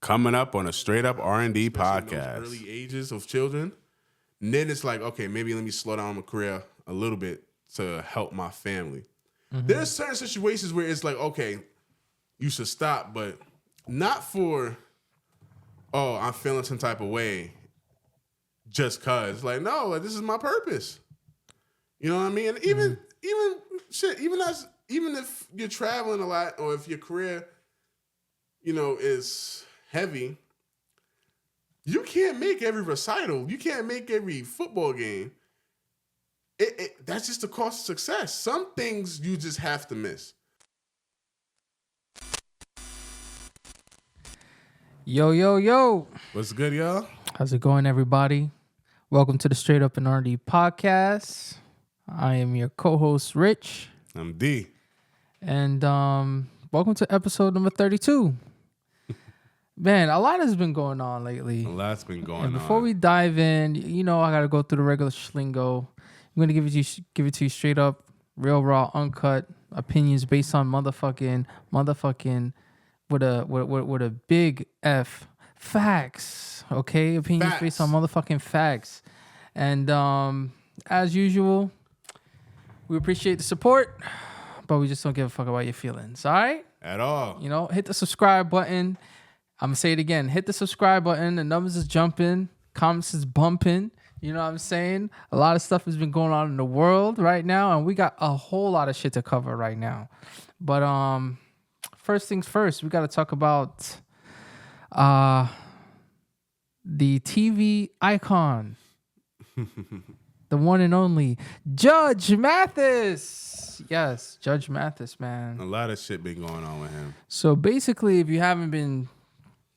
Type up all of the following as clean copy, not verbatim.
Coming up on a straight up R&D especially in podcast. those early ages of children. And then it's like, okay, maybe let me slow down my career a little bit to help my family. There's certain situations where it's like, okay, you should stop, but not for, oh, I'm feeling some type of way just cause. Like, no, like, this is my purpose. You know what I mean? And even if you're traveling a lot or if your career, is heavy, you can't make every recital. You can't make every football game. That's just the cost of success. Some things you just have to miss. Yo. What's good, y'all? How's it going, everybody? Welcome to the Straight Up and R&D podcast. I am your co-host, Rich. I'm D. And welcome to episode number 32. Man, a lot has been going on lately. A lot's been going on. And before we dive in, I got to go through the regular schlingo. I'm going to give it to you straight up, real raw, uncut opinions based on motherfucking with a big F facts. Okay? Opinions Facts. based on motherfucking facts. And as usual, we appreciate the support, but we just don't give a fuck about your feelings. All right? At all. Hit the subscribe button. I'm going to say it again. Hit the subscribe button. The numbers is jumping. Comments is bumping. You know what I'm saying? A lot of stuff has been going on in the world right now, and we got a whole lot of shit to cover right now. But first things first, we got to talk about the TV icon. The one and only Judge Mathis. Yes, Judge Mathis, man. A lot of shit been going on with him. So basically, if you haven't been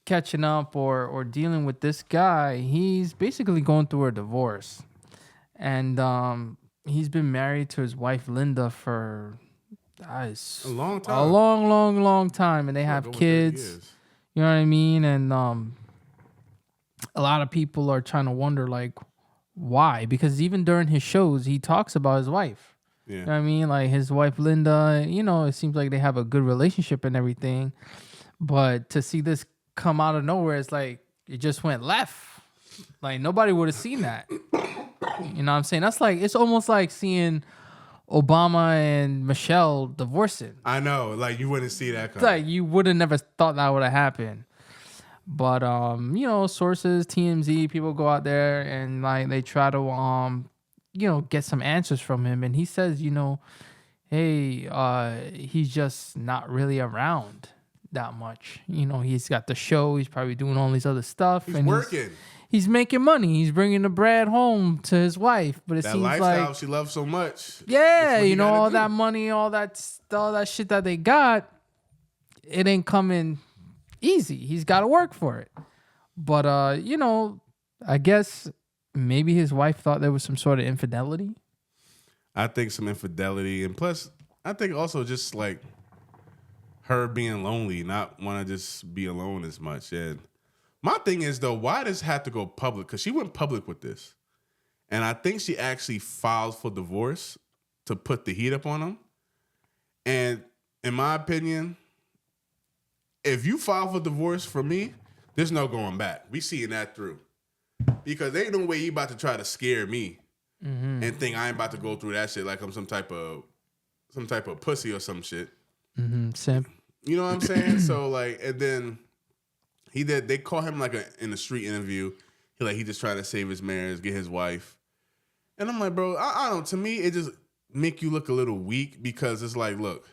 catching up or dealing with this guy, he's basically going through a divorce. And he's been married to his wife, Linda, for A long time. a long time. And they have Over 30 kids. years. You know what I mean? And a lot of people are trying to wonder, like, why? Because even during his shows, he talks about his wife. Yeah. You know what I mean? Like his wife, Linda, it seems like they have a good relationship and everything. But to see this come out of nowhere, it's like it just went left. Like nobody would have seen that. You know what I'm saying? That's like, it's almost like seeing Obama and Michelle divorcing. I know. Like, you wouldn't see that It's coming. like you would have never thought that would have happened. But sources, TMZ, people go out there and like they try to get some answers from him, and he says, hey, he's just not really around that much. He's got the show, he's probably doing all these other stuff. He's and working. He's making money. He's bringing the bread home to his wife. But it That seems lifestyle like, she loves so much. yeah, That's what you all gotta do. that money, all that shit that they got, it ain't coming easy. He's got to work for it. But I guess maybe his wife thought there was some sort of infidelity. I think some infidelity. And plus, I think also just like her being lonely, not want to just be alone as much. And my thing is, though, why does it have to go public? Because she went public with this. And I think she actually filed for divorce to put the heat up on him. And in my opinion, if you file for divorce for me, there's no going back. We seeing that through. Because there ain't no way you about to try to scare me and think I ain't about to go through that shit like I'm some type of pussy or some shit. Simp. You know what I'm saying? So like, and then they call him like in a street interview. He just trying to save his marriage, get his wife. And I'm like, bro, I don't. To me, it just make you look a little weak because it's like, look,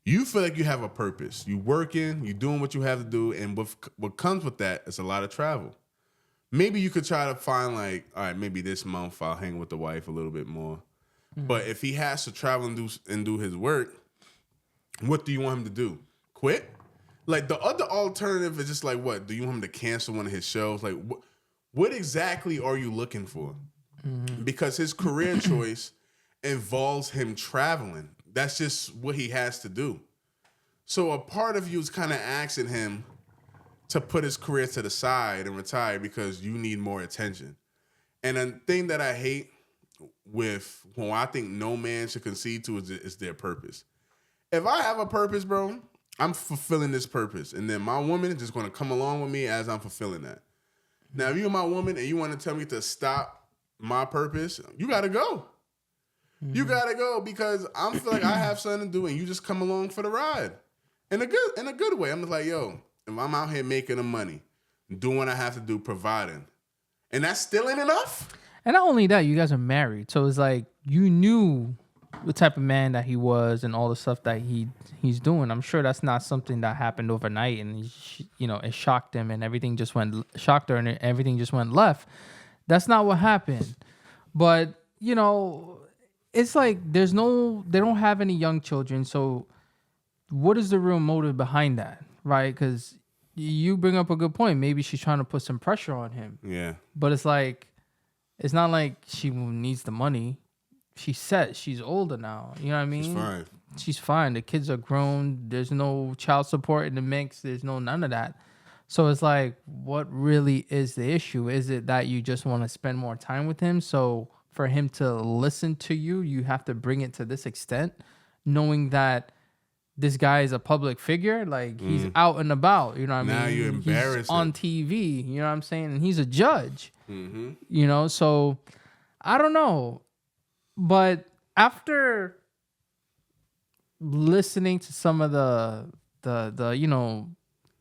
you feel like you have a purpose. You working, you doing what you have to do, and what comes with that is a lot of travel. Maybe you could try to find like, all right, maybe this month I'll hang with the wife a little bit more. But if he has to travel and do his work, what do you want him to do? Quit? Like, the other alternative is just like, what? Do you want him to cancel one of his shows? Like, what exactly are you looking for? Because his career choice involves him traveling. That's just what he has to do. So a part of you is kind of asking him to put his career to the side and retire because you need more attention. And the thing that I hate with, I think no man should concede to is their purpose. If I have a purpose, bro, I'm fulfilling this purpose, and then my woman is just going to come along with me as I'm fulfilling that. Now, if you're my woman and you want to tell me to stop my purpose, you got to go. You got to go because I feel like I have something to do, and you just come along for the ride in a good way. I'm just like, yo, if I'm out here making the money, doing what I have to do, providing, and that still ain't enough. And not only that, you guys are married, so it's like you knew the type of man that he was and all the stuff that he's doing. I'm sure that's not something that happened overnight, and it shocked him, and everything just shocked her, and everything just went left. That's not what happened. But it's like they don't have any young children, so what is the real motive behind that, right? Because you bring up a good point. Maybe she's trying to put some pressure on him. Yeah, but it's like. It's not like she needs the money. She's set. She's older now. You know what I mean? She's fine. She's fine. The kids are grown. There's no child support in the mix. There's none of that. So it's like, what really is the issue? Is it that you just want to spend more time with him? So for him to listen to you, you have to bring it to this extent, knowing that this guy is a public figure. Like, he's out and about. You know what I mean? Now you're embarrassing. He's on TV. You know what I'm saying? And he's a judge. Mm-hmm. So I don't know. But after listening to some of the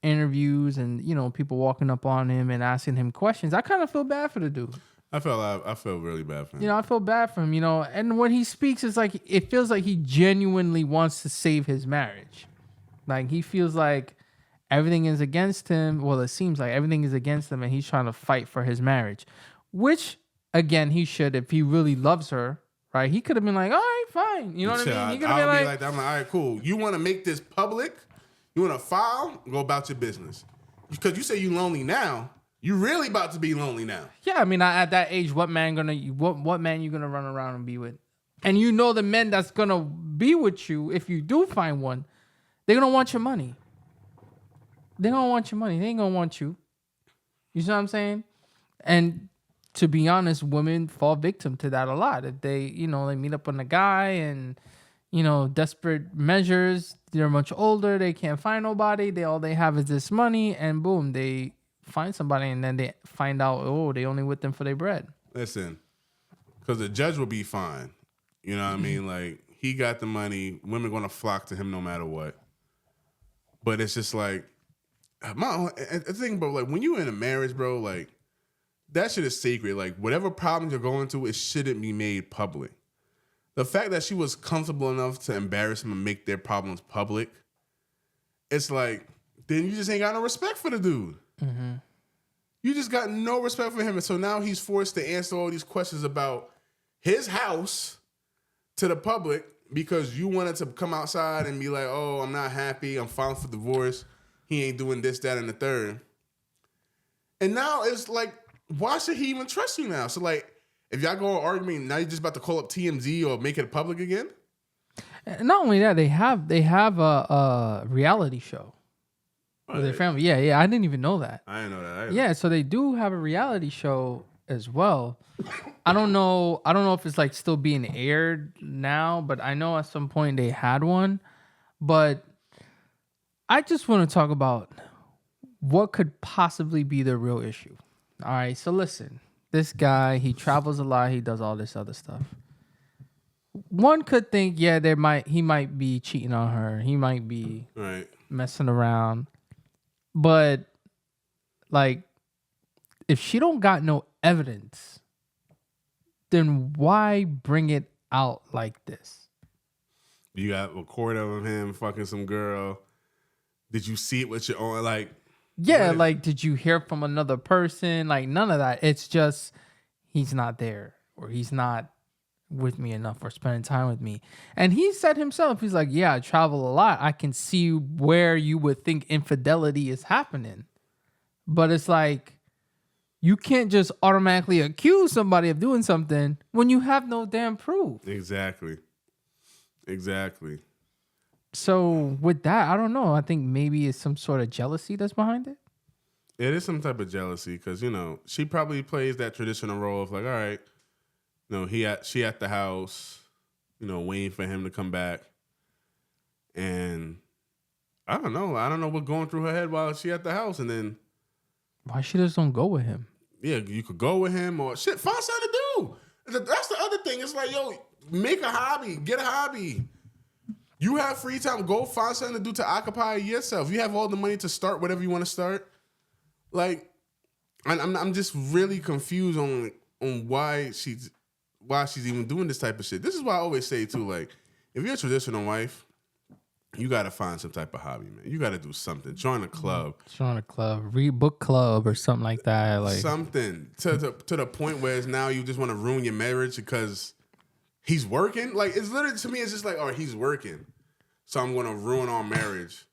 interviews and people walking up on him and asking him questions, I kind of feel bad for the dude. I feel really bad for him. I feel bad for him, and when he speaks, it's like it feels like he genuinely wants to save his marriage. Like, he feels like everything is against him. Well, it seems like everything is against him, and he's trying to fight for his marriage, which, again, he should. If he really loves her, right? He could have been like, all right, fine. You know what I mean? He could have been like that. I'm like, all right, cool. You want to make this public? You want to file? Go about your business. Because you say you lonely now. You really about to be lonely now. Yeah, I mean, at that age, what man you gonna run around and be with? And the men that's gonna be with you, if you do find one, they're gonna want your money. They're gonna want your money. They ain't gonna want you. You see what I'm saying? And to be honest, women fall victim to that a lot. If they meet up with a guy and desperate measures, they're much older, they can't find nobody. All they have is this money, and boom, they find somebody, and then they find out, they only with them for their bread. Listen, because the judge will be fine. You know what I mean? Like, he got the money. Women going to flock to him no matter what. But it's just like, the thing, bro, like, when you're in a marriage, bro, like, that shit is sacred. Like, whatever problems you're going through, it shouldn't be made public. The fact that she was comfortable enough to embarrass him and make their problems public, it's like, then you just ain't got no respect for the dude. Mm-hmm. You just got no respect for him. And so now he's forced to answer all these questions about his house to the public because you wanted to come outside and be like, oh, I'm not happy. I'm filing for divorce. He ain't doing this, that, and the third. And now it's like, why should he even trust you now? So, like, if y'all go on argument, now you're just about to call up TMZ or make it public again? And not only that, they have a reality show. With their family. Yeah. I didn't even know that. I didn't know that either. Yeah, so they do have a reality show as well. I don't know if it's like still being aired now, but I know at some point they had one. But I just want to talk about what could possibly be the real issue. All right, so listen. This guy, he travels a lot, he does all this other stuff. One could think, yeah, he might be cheating on her. He might be messing around. But, like, if she don't got no evidence, then why bring it out like this? You got a record of him fucking some girl. Did you see it with your own, like... Yeah, like, did you hear from another person? Like, none of that. It's just, he's not there. Or he's not with me enough or spending time with me. And he said himself, he's like, yeah, I travel a lot. I can see where you would think infidelity is happening. But it's like, you can't just automatically accuse somebody of doing something when you have no damn proof. Exactly. So with that, I don't know. I think maybe it's some sort of jealousy that's behind it. It is some type of jealousy because, she probably plays that traditional role of like, all right, she at the house, waiting for him to come back. And I don't know. I don't know what's going through her head while she at the house, and then Why she just don't go with him? yeah, you could go with him or shit. Find something to do. That's the other thing. It's like, yo, make a hobby, get a hobby. You have free time, go find something to do to occupy yourself. You have all the money to start whatever you want to start. Like, I'm just really confused on why she's even doing this type of shit. This is why I always say too, like, if you're a traditional wife, you gotta find some type of hobby, man. You gotta do something. Join a club. Join a club, read book club or something like that. Like Something to the point where it's now you just want to ruin your marriage because he's working. Like, it's literally, to me, it's just like, all right, he's working, so I'm gonna ruin our marriage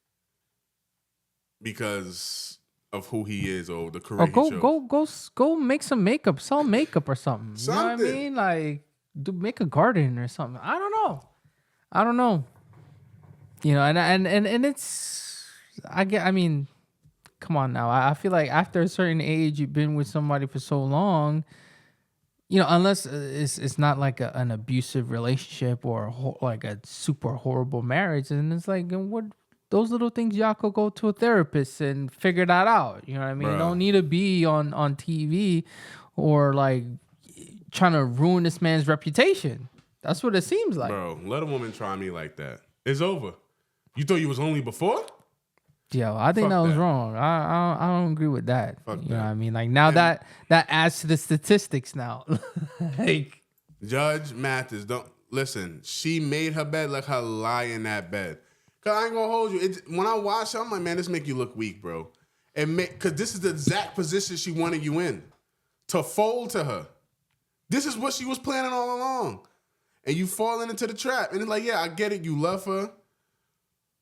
because of who he is or the career he chose. go make some makeup, sell makeup or something. You know what I Something. mean? Like make a garden or something. I don't know. You know, and it's I mean, come on now. I feel like after a certain age, you've been with somebody for so long, you know, unless it's not like an abusive relationship or like a super horrible marriage, and it's like, and what those little things y'all could go to a therapist and figure that out. You know what I mean? Bruh. You don't need to be on TV or like trying to ruin this man's reputation. That's what it seems like. Bro, let a woman try me like that. It's over. You thought you was only before? Yo, I think Fuck that was that. wrong. I don't agree with that. Fuck you know that. what I mean? Like now that adds to the statistics now. Like Judge Mathis, don't listen. She made her bed, let her lie in that bed. Cause I ain't gonna hold you. When I watch her, I'm like, man, this make you look weak, bro. Cause this is the exact position she wanted you in, to fold to her. This is what she was planning all along, and you falling into the trap. And it's like, yeah, I get it. You love her,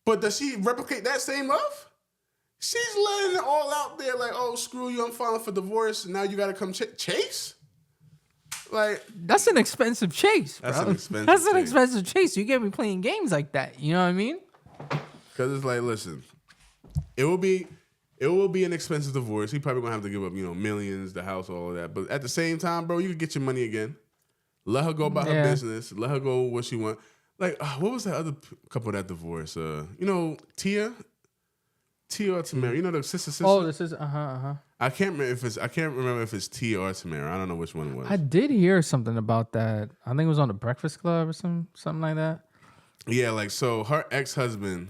but does she replicate that same love? She's letting it all out there, like, oh, screw you, I'm filing for divorce. Now you gotta come chase. Like, that's an expensive chase, bro. That's an expensive That's an chase. expensive chase. You can't be playing games like that. You know what I mean? because it's like, listen, it will be an expensive divorce. He probably gonna have to give up, millions, the house, all of that. But at the same time, bro, you can get your money again. Let her go about her business. Let her go what she want. Like, what was that other couple that divorced? Tia or Tamara. You know the sister. Oh, this is I can't remember if it's Tia or Tamara. I don't know which one it was. I did hear something about that. I think it was on the Breakfast Club or something like that. Yeah, like, so her ex-husband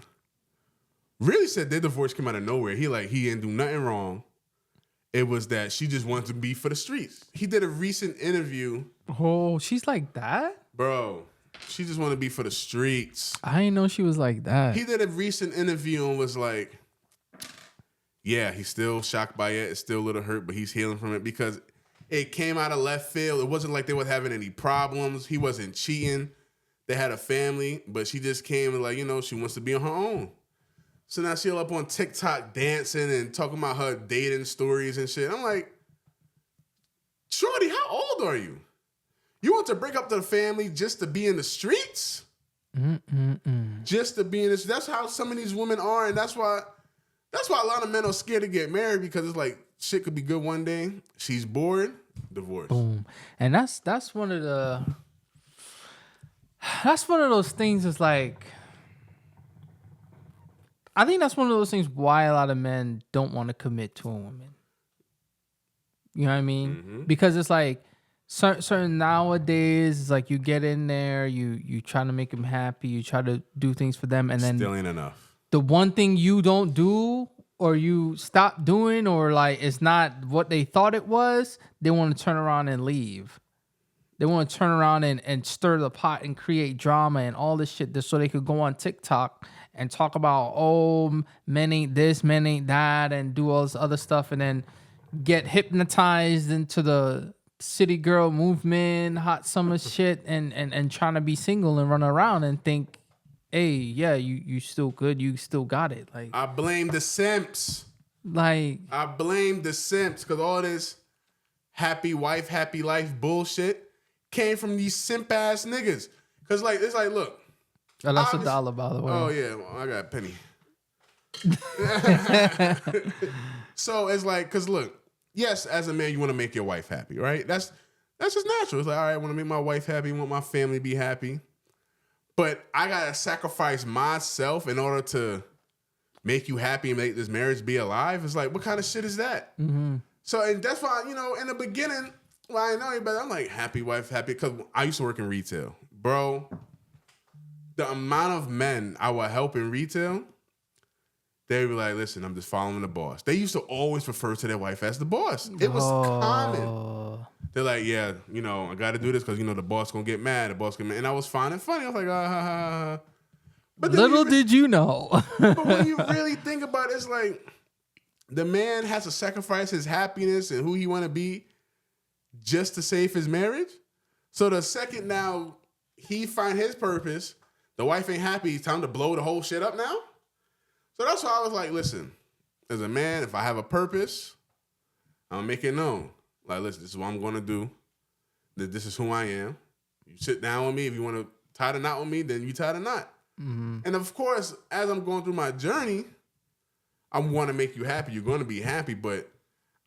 really said their divorce came out of nowhere. He didn't do nothing wrong. It was that she just wanted to be for the streets. He did a recent interview. Oh, she's like that? Bro, she just wanted to be for the streets. I didn't know she was like that. He did a recent interview and was like, yeah, he's still shocked by it. It's still a little hurt, but he's healing from it because it came out of left field. It wasn't like they were having any problems. He wasn't cheating. They had a family, but she just came and she wants to be on her own. So now she'll up on TikTok dancing and talking about her dating stories and shit. I'm like, shorty, how old are you? You want to break up the family just to be in the streets? Just to be in this. That's how some of these women are, and that's why a lot of men are scared to get married, because it's like shit could be good one day. She's bored, divorce. Boom. And that's one of those things. Is like, I think that's one of those things why a lot of men don't want to commit to a woman. You know what I mean? Mm-hmm. Because it's like certain nowadays, it's like you get in there, you try to make them happy, you try to do things for them, and then Still ain't enough. the one thing you don't do or you stop doing, or like it's not what they thought it was, they want to turn around and leave. They want to turn around and stir the pot and create drama and all this shit just so they could go on TikTok and talk about, oh, men ain't this, men ain't that, and do all this other stuff, and then get hypnotized into the city girl movement, hot summer shit, and trying to be single and run around and think, hey, yeah, you still good, you still got it. Like, I blame the simps. I blame the simps, because all this happy wife, happy life bullshit came from these simp ass niggas. Because it's like, look. oh, that's $1, by the way. Oh yeah, well, I got a penny. So it's like, because look, yes, as a man, you want to make your wife happy, right? That's just natural. It's like, all right, I want to make my wife happy, I want my family to be happy. But I gotta sacrifice myself in order to make you happy and make this marriage be alive. It's like, what kind of shit is that? Mm-hmm. So, and that's why, in the beginning, well, I didn't know anybody. I'm like, happy wife, happy. Because I used to work in retail. Bro, the amount of men I would help in retail, they would be like, listen, I'm just following the boss. They used to always refer to their wife as the boss. It was common. They're like, yeah, I got to do this because, the boss going to get mad. The boss get mad. And I was fine and funny. I was like, ha, ha, ha. But little did you know. But when you really think about it, it's like the man has to sacrifice his happiness and who he want to be just to save his marriage. So the second now he find his purpose, the wife ain't happy, it's time to blow the whole shit up now. So that's why I was like, listen, as a man, if I have a purpose, I'm going to make it known. Like, listen, this is what I'm going to do. This is who I am. You sit down with me. If you want to tie the knot with me, then you tie the knot. Mm-hmm. And of course, as I'm going through my journey, I want to make you happy. You're going to be happy, but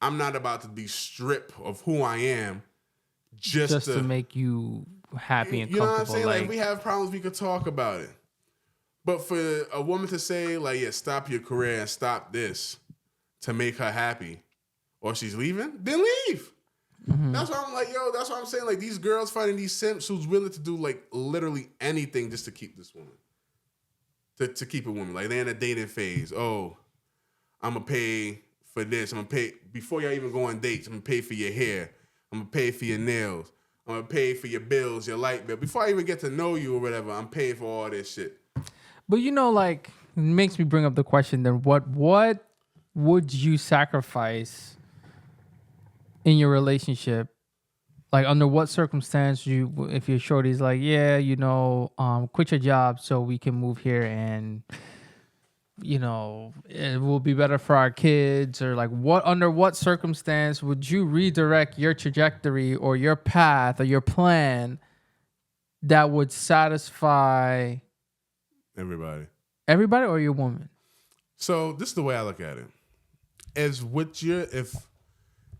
I'm not about to be stripped of who I am just to make you happy and comfortable. You know what I'm saying? Like, if we have problems, we could talk about it. But for a woman to say, like, yeah, stop your career and stop this to make her happy, or she's leaving, then leave. Mm-hmm. That's why I'm like, that's why I'm saying, like, these girls finding these simps who's willing to do, like, literally anything just to keep this woman. To keep a woman. Like, they're in a dating phase. Oh, I'm going to pay for this. I'm going to pay, before y'all even go on dates, I'm going to pay for your hair. I'm going to pay for your nails. I'm going to pay for your bills, your light bill. Before I even get to know you or whatever, I'm paying for all this shit. But, like, it makes me bring up the question then, what would you sacrifice in your relationship? Like, under what circumstance if your shorty's like, yeah, quit your job so we can move here and, it will be better for our kids, or like under what circumstance would you redirect your trajectory or your path or your plan that would satisfy everybody or your woman? So this is the way I look at it.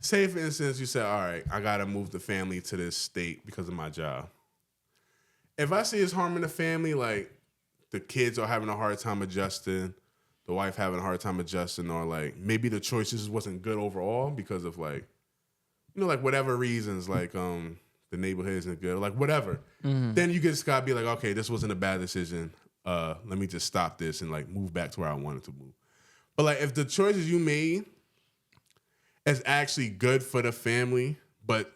Say, for instance, you say, all right, I got to move the family to this state because of my job. If I see it's harming the family, like the kids are having a hard time adjusting, the wife having a hard time adjusting, or like maybe the choices wasn't good overall because of like, like whatever reasons, like the neighborhood isn't good, like whatever. Mm-hmm. Then you just got to be like, okay, this wasn't a bad decision. Let me just stop this and like move back to where I wanted to move. But like if the choices you made is actually good for the family, but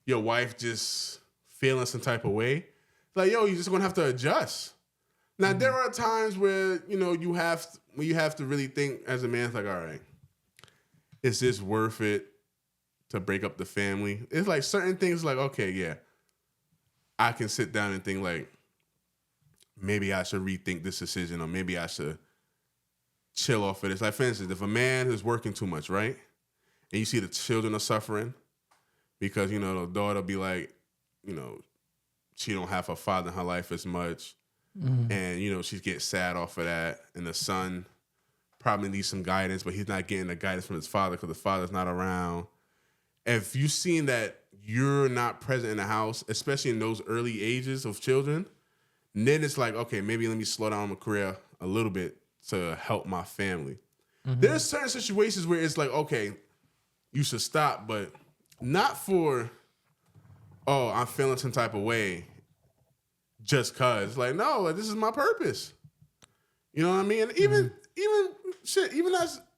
your wife just feeling some type of way, like, you're just gonna have to adjust. Now, there are times where, you have to really think as a man, it's like, all right, is this worth it to break up the family? It's like certain things like, okay, yeah, I can sit down and think like, maybe I should rethink this decision, or maybe I should chill off of this. Like, for instance, if a man is working too much, right? And you see the children are suffering because, the daughter be like, she don't have her father in her life as much. Mm-hmm. And, she gets sad off of that. And the son probably needs some guidance, but he's not getting the guidance from his father because the father's not around. If you've seen that you're not present in the house, especially in those early ages of children, then it's like, okay, maybe let me slow down my career a little bit to help my family. Mm-hmm. There's certain situations where it's like, okay, you should stop, but not for, oh, I'm feeling some type of way just cause. Like, no, like, this is my purpose. You know what I mean? And even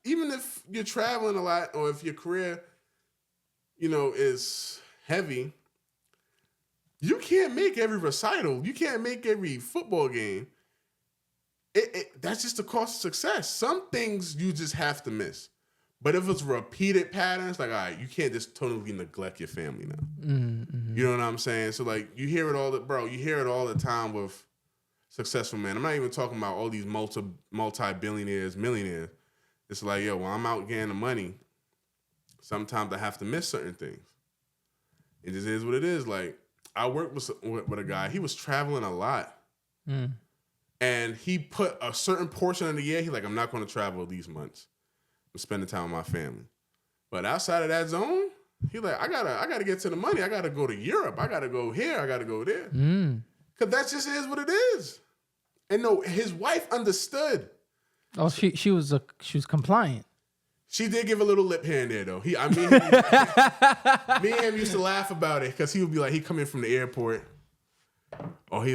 if you're traveling a lot, or if your career, is heavy, you can't make every recital. You can't make every football game. That's just the cost of success. Some things you just have to miss. But if it's repeated patterns, like, all right, you can't just totally neglect your family now. Mm-hmm. You know what I'm saying? So, like, you hear it all the time with successful men. I'm not even talking about all these multi-billionaires, millionaires. It's like, yo, when I'm out getting the money, sometimes I have to miss certain things. It just is what it is. Like, I worked with a guy. He was traveling a lot. Mm. And he put a certain portion of the year, he's like, I'm not going to travel these months. I'm spending time with my family. But outside of that zone, he's like, I gotta get to the money. I gotta go to Europe. I gotta go here. I gotta go there. Because that just is what it is. And no, his wife understood. Oh, she was compliant. She did give a little lip here and there, though. Me and him used to laugh about it because he would be like, he come in from the airport, or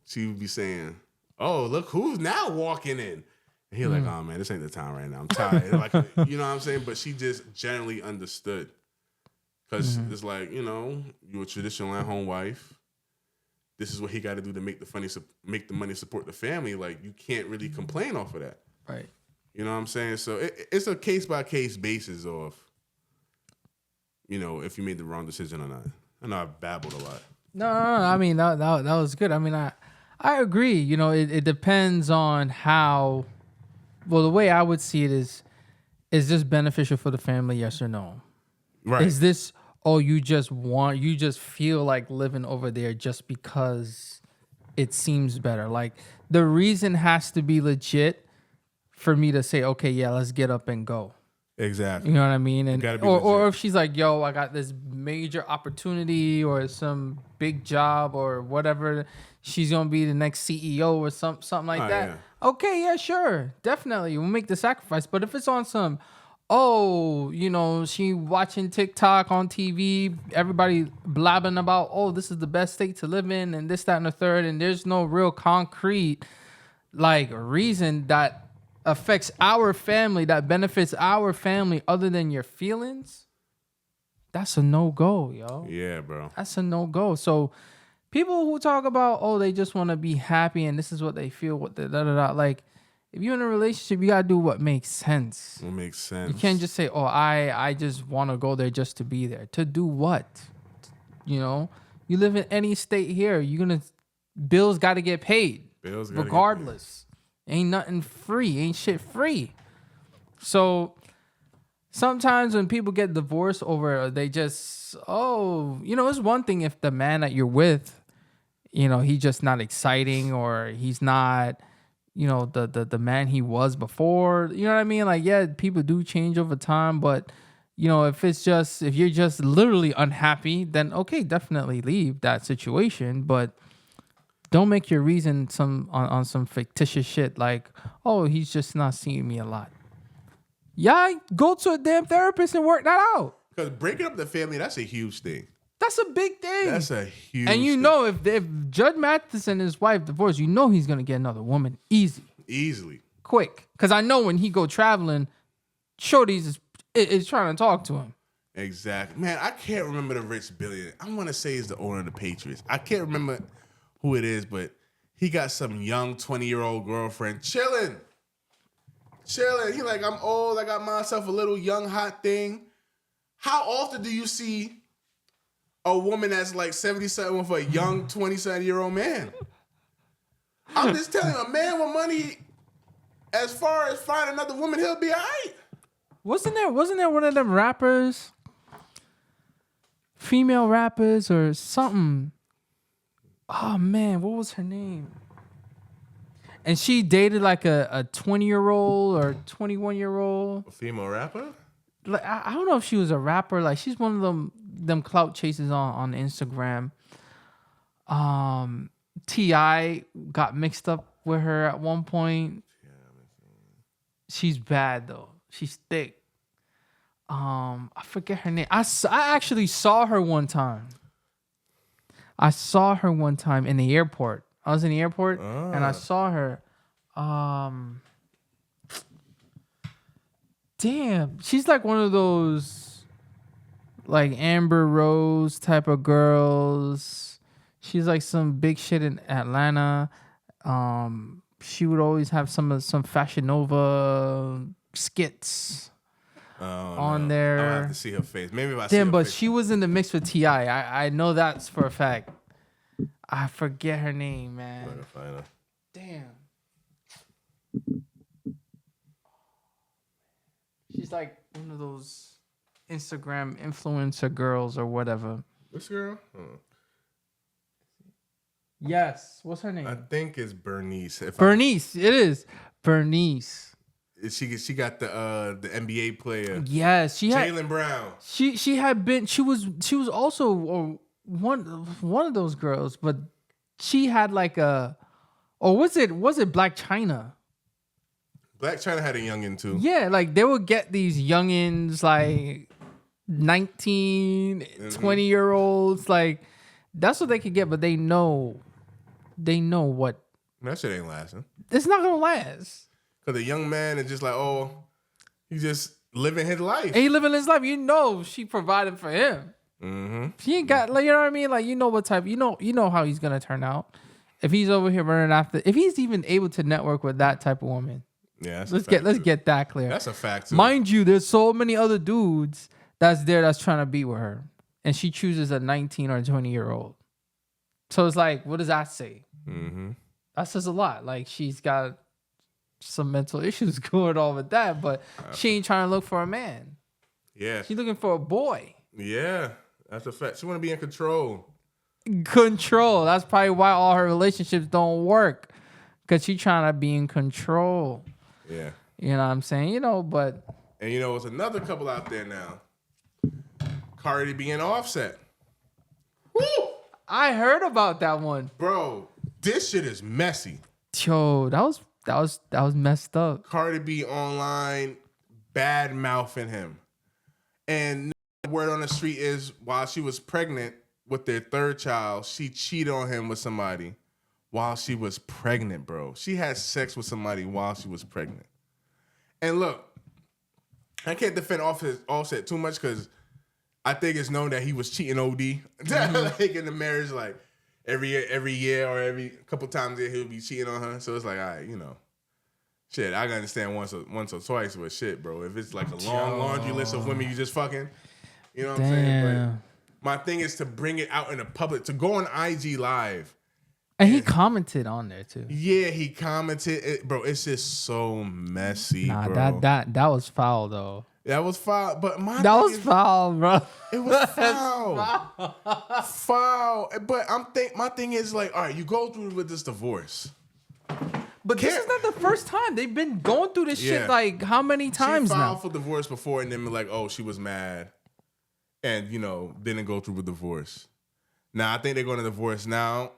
she would be saying, "Oh, look who's now walking in." And he like, "Oh man, this ain't the time right now. I'm tired." Like, you know what I'm saying? But she just generally understood because it's like, you're a traditional at-home wife. This is what he got to do to make the money support the family. Like, you can't really complain off of that, Right. You know what I'm saying? So it's a case-by-case basis of, if you made the wrong decision or not. I know I babbled a lot. No. I mean, that was good. I mean, I agree. It depends on how. Well, the way I would see it is this beneficial for the family? Yes or no? Right. Is this? Oh, you just feel like living over there just because it seems better. Like, the reason has to be legit for me to say, okay, yeah, let's get up and go. Exactly. You know what I mean? And or legit. if she's like, yo, I got this major opportunity or some big job or whatever, she's gonna be the next CEO or something like that. Yeah. Okay, yeah, sure, definitely, we'll make the sacrifice. But if it's on some, she watching TikTok on TV, everybody blabbing about, this is the best state to live in, and this, that, and the third, and there's no real concrete reason that affects our family, that benefits our family other than your feelings, that's a no-go, yo. Yeah, bro. That's a no-go. So people who talk about, they just want to be happy and this is what they feel, like, if you're in a relationship, you got to do what makes sense. What makes sense. You can't just say, I just want to go there just to be there. To do what? You live in any state here. Bills got to get paid. Regardless. Ain't nothing free. Ain't shit free. So sometimes when people get divorced over, they just, it's one thing if the man that you're with, he's just not exciting or he's not, the man he was before. You know what I mean? Like, yeah, people do change over time, but if you're just literally unhappy, then okay, definitely leave that situation. But don't make your reason on some fictitious shit like, he's just not seeing me a lot. Yeah, go to a damn therapist and work that out. Because breaking up the family, that's a huge thing. That's a big thing. That's a huge And thing. if Judge Mathis and his wife divorced, he's going to get another woman Easily. quick. Because I know when he go traveling, Shorty's is trying to talk to him. Exactly. Man, I can't remember the rich billionaire. I want to say he's the owner of the Patriots. I can't remember who it is, but he got some young 20-year-old girlfriend chilling. He like, I'm old. I got myself a little young hot thing. How often do you see a woman that's like 77 with a young 27-year-old man? I'm just telling you, a man with money, as far as finding another woman, he'll be all right. Wasn't there one of them rappers, female rappers or something? Oh man, what was her name? And she dated like a 20-year-old or 21-year-old. A female rapper? Like I don't know if she was a rapper. Like she's one of them clout chasers on Instagram. T.I. got mixed up with her at one point. She's bad though. She's thick. I forget her name. I actually saw her one time. I saw her one time in the airport. I was in the airport and I saw her. Damn, she's like one of those like Amber Rose type of girls. She's like some big shit in Atlanta. She would always have some Fashion Nova skits on there. I'll have to see her face. Maybe if I see her But face. she was in the mix with T.I. I know that's for a fact. I forget her name, man. I'm gonna find her. Damn. She's like one of those Instagram influencer girls or whatever. Which girl? Yes. What's her name? I think it's Bernice. Bernice. It is Bernice. She got the NBA player. Yes, she had Jaylen Brown. She had been. She was also one of those girls, but she had like a. Or was it Black China? Black China had a youngin too. Yeah, like they would get these youngins, like 19, 20-year-olds. Like that's what they could get, but they know what That shit ain't lasting. it's not gonna last. Because the young man is just like, oh, he's just living his life. And he living his life. You know, she provided for him. Mm-hmm. She ain't got, like, you know what I mean? Like, you know what type, you know how he's gonna turn out. If he's over here running after, if he's even able to network with that type of woman. Yeah, that's let's a fact, get that clear. That's a fact too. Mind you, there's so many other dudes that's trying to be with her, and she chooses a 19 or 20-year-old. So it's like, what does that say? Mm-hmm. That says a lot. Like, she's got some mental issues going on with that, but she ain't trying to look for a man. Yeah, She's looking for a boy. Yeah, that's a fact. She want to be in control. Control. That's probably why all her relationships don't work, because she's trying to be in control. Yeah. You know what I'm saying? You know, but... And you know, it's another couple out there now. Cardi B and Offset. Woo! I heard about that one. Bro, this shit is messy. Yo, that was messed up. Cardi B online bad mouthing him. And the word on the street is while she was pregnant with their third child, she cheated on him with somebody while she was pregnant, bro. She had sex with somebody while she was pregnant. And look, I can't defend Offset too much because I think it's known that he was cheating OD. Like in the marriage, like every year or every couple times a year, he'll be cheating on her. So it's like, all right, you know. Shit, I can understand once or twice, but shit, bro. If it's like a long laundry list of women you just fucking, you know what I'm saying? But my thing is to bring it out in the public, to go on IG Live. And he commented on there too. Yeah, he commented. Bro, it's just so messy, bro. That was foul though. That was foul, but that was foul, bro. It was foul. Foul. But my thing is like, all right, you go through with this divorce. But this is not the first time. They've been going through this shit like how many times now? She filed for divorce before and then be like, oh, she was mad. And, you know, didn't go through with divorce. Now, I think they're going to divorce now.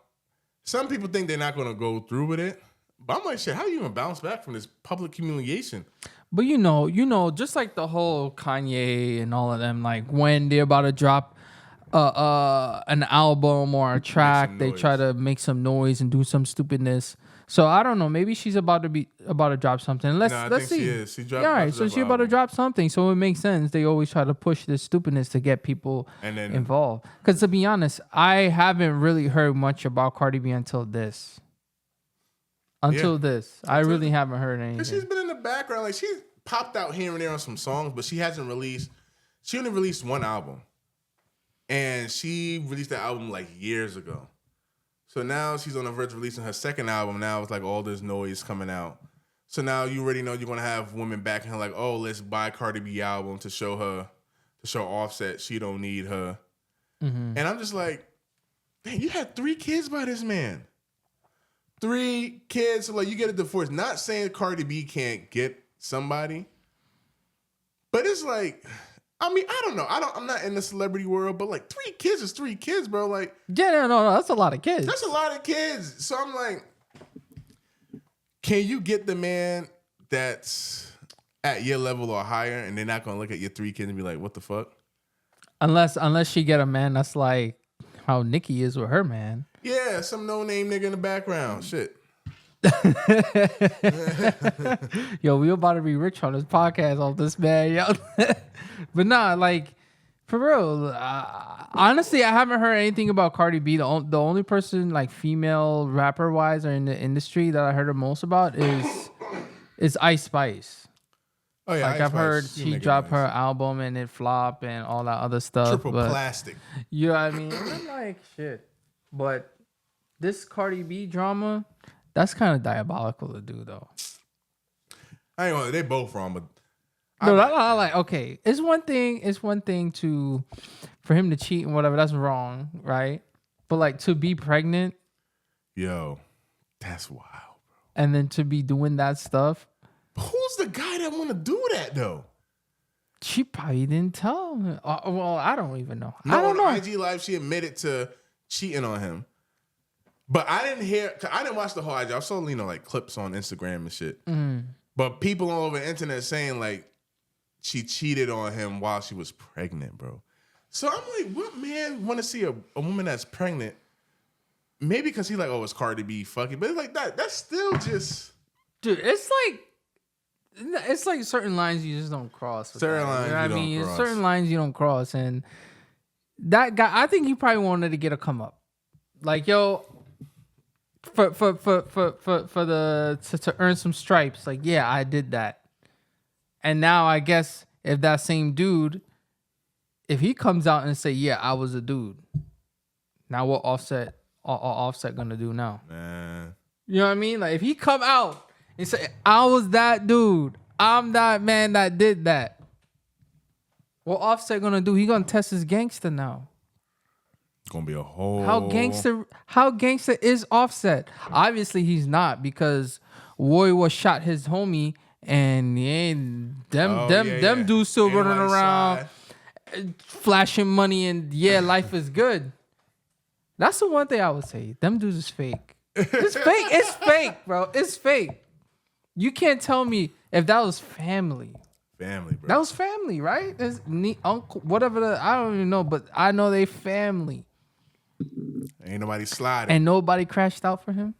Some people think they're not going to go through with it. But I'm like, shit, how do you even bounce back from this public humiliation? But you know, just like the whole Kanye and all of them, like when they're about to drop an album or a track, they try to make some noise and do some stupidness. So I don't know. Maybe she's about to drop something. Let's see. She is. She dropped. Yeah, all right. So she's about to drop something. So it makes sense. They always try to push this stupidness to get people involved. Because to be honest, I haven't really heard much about Cardi B until this. I really haven't heard anything. She's been in the background. Like she's popped out here and there on some songs, but she hasn't released. She only released one album, and she released that album like years ago. So now she's on the verge of releasing her second album. Now it's like all this noise coming out. So now you already know you're going to have women backing her like, oh, let's buy Cardi B album to show Offset she don't need her. Mm-hmm. And I'm just like, man, you had 3 kids by this man. 3 kids. So like you get a divorce. Not saying Cardi B can't get somebody. But it's like... I mean, I don't know. I'm not in the celebrity world, but like 3 kids is 3 kids, bro. Like, yeah, no, that's a lot of kids. That's a lot of kids. So I'm like, can you get the man that's at your level or higher, and they're not gonna look at your 3 kids and be like, what the fuck? Unless she get a man that's like how Nicki is with her man. Yeah, some no-name nigga in the background. Shit. Yo, we about to be rich on this podcast off this man, yo. But nah, like for real. Honestly, I haven't heard anything about Cardi B. The only person like female rapper wise or in the industry that I heard the most about is Ice Spice. Oh yeah, like I've heard she dropped her album and it flopped and all that other stuff. Triple plastic. You know what I mean? I'm like shit. But this Cardi B drama, that's kind of diabolical to do though. I ain't gonna. They both wrong, but. No, I like okay. It's one thing for him to cheat and whatever. That's wrong, right? But like to be pregnant, yo, that's wild, bro. And then to be doing that stuff. Who's the guy that want to do that though? She probably didn't tell him. Well, I don't even know. No, I don't know. On IG Live, she admitted to cheating on him, but I didn't hear. I didn't watch the whole IG. I saw like clips on Instagram and shit. But people all over the internet saying like she cheated on him while she was pregnant, bro. So I'm like, what man want to see a woman that's pregnant? Maybe because he's like, oh, it's Cardi B fucking, but it's like that's still just, dude. It's like certain lines you just don't cross. Certain lines you don't cross. Certain lines you don't cross, and that guy, I think he probably wanted to get a come up, like yo, for the to earn some stripes. Like, yeah, I did that, and now I guess if that same dude, if he comes out and say, yeah, I was a dude, now what Offset gonna do now? man. You know what I mean? Like if he come out and say, I was that dude, I'm that man that did that, what Offset gonna do? He gonna test his gangster now. Gonna be a whole How gangster is Offset? Obviously he's not, because Roy was shot his homie, and he ain't them dudes still running around flashing money, and yeah, life is good. That's the one thing I would say. Them dudes is fake. It's fake. It's fake, bro. It's fake. You can't tell me if that was family. Family, bro. That was family, right? It's uncle, whatever. I don't even know, but I know they family. Ain't nobody sliding. And nobody crashed out for him.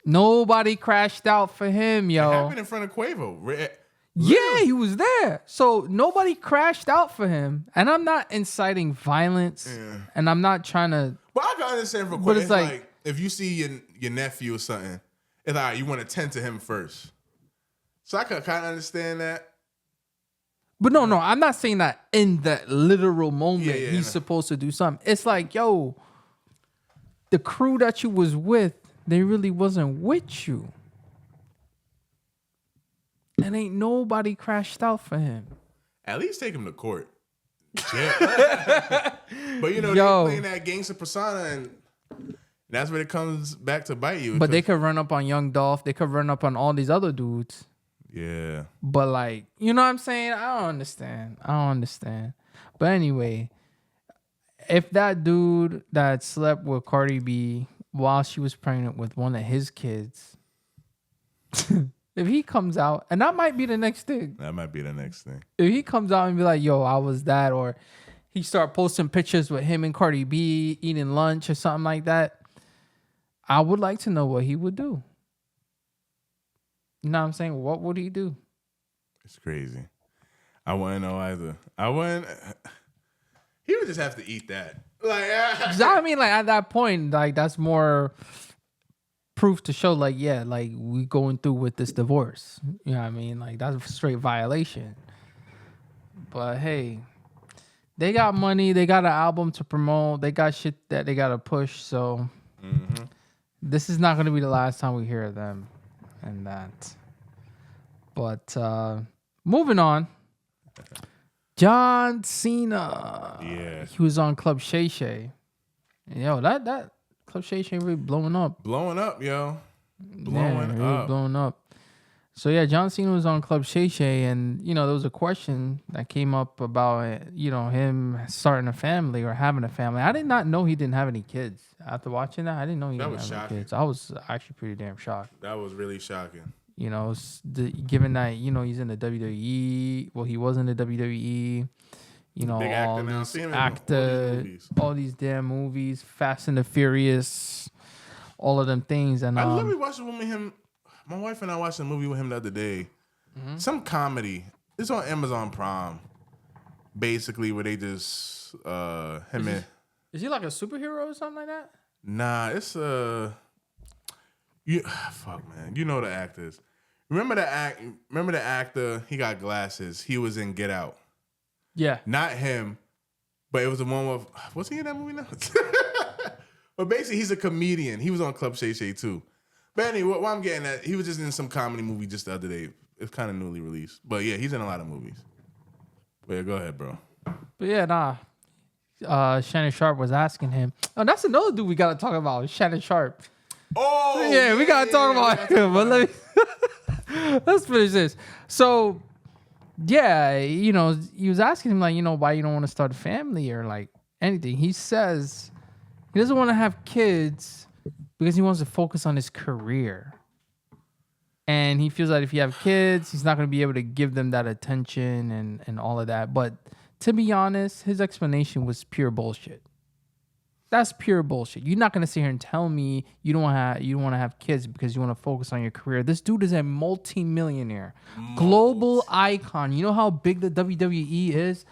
Nobody crashed out for him, yo. It happened in front of Quavo. Yeah, he was there. So nobody crashed out for him. And I'm not inciting violence. Yeah. And I'm not trying to. But I can understand for Quavo. It's like if you see your nephew or something, it's all right, you want to tend to him first. So I can kind of understand that. But no, I'm not saying that in that literal moment he's supposed to do something. It's like, yo, the crew that you was with, they really wasn't with you. And ain't nobody crashed out for him. At least take him to court. Yeah. But you know, they're playing that gangster persona, and that's where it comes back to bite you. But they could run up on Young Dolph. They could run up on all these other dudes. Yeah. But like, you know what I'm saying? I don't understand. But anyway, if that dude that slept with Cardi B while she was pregnant with one of his kids, if he comes out, and that might be the next thing. That might be the next thing. If he comes out and be like, yo, I was that, or he start posting pictures with him and Cardi B eating lunch or something like that, I would like to know what he would do. You know what I'm saying? What would he do? It's crazy. I wouldn't know either. He would just have to eat that. Like, I mean, like at that point, like that's more proof to show, like, yeah, like we going through with this divorce. You know what I mean? Like that's a straight violation. But hey, they got money. They got an album to promote. They got shit that they got to push. So this is not going to be the last time we hear of them. And that. But moving on. John Cena. Yeah. He was on Club Shay. Yo, that Club Shay really blowing up. Blowing up, yo. Really blowing up. So yeah, John Cena was on Club Shay, and you know, there was a question that came up about, you know, him starting a family or having a family. I did not know he didn't have any kids. After watching that, I didn't know he didn't have any kids. I was actually pretty damn shocked. That was really shocking. You know, given that, you know, he's in the WWE. Well, he was in the WWE. You know, big all these all these damn movies, Fast and the Furious, all of them things. And I literally watched a movie with him. My wife and I watched a movie with him the other day. Some comedy. It's on Amazon Prime. Basically, where they just Is he like a superhero or something like that? Nah, it's fuck man. You know the actors. Remember the actor, he got glasses. He was in Get Out. Yeah. Not him, but it was the one with, what's he in that movie now? But basically, he's a comedian. He was on Club Shay Shay too. But anyway, what I'm getting at, he was just in some comedy movie just the other day. It's kind of newly released. But yeah, he's in a lot of movies. But yeah, go ahead, bro. But yeah, nah. Shannon Sharpe was asking him. Oh, that's another dude we got to talk about, Shannon Sharpe. Oh! Yeah, we got to talk about him. But let's finish this. So, yeah, you know, he was asking him, like, you know, why you don't want to start a family or, like, anything. He says he doesn't want to have kids because he wants to focus on his career. And he feels that if you have kids, he's not going to be able to give them that attention and all of that. But to be honest, his explanation was pure bullshit. That's pure bullshit. You're not going to sit here and tell me you don't want to have kids because you want to focus on your career. This dude is a multi-millionaire, global icon. You know how big the WWE is?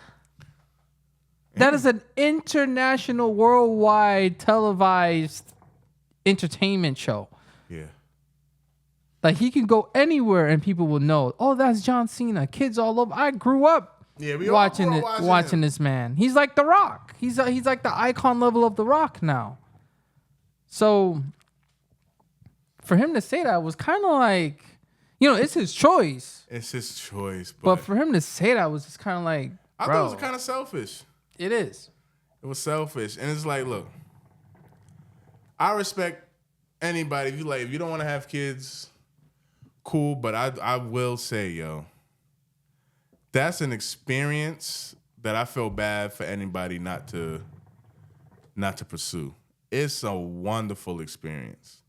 That is an international, worldwide, televised entertainment show. Yeah. Like, he can go anywhere and people will know, oh, that's John Cena. Kids all over. I grew up watching this man. He's like The Rock. He's like the icon level of The Rock now. So for him to say that was kind of like, it's his choice. It's his choice. But for him to say that was just kind of like, I thought it was kind of selfish. It is. It was selfish. And it's like, look, I respect anybody. If you don't want to have kids, cool. But I will say, yo, that's an experience that I feel bad for anybody not to pursue. It's a wonderful experience.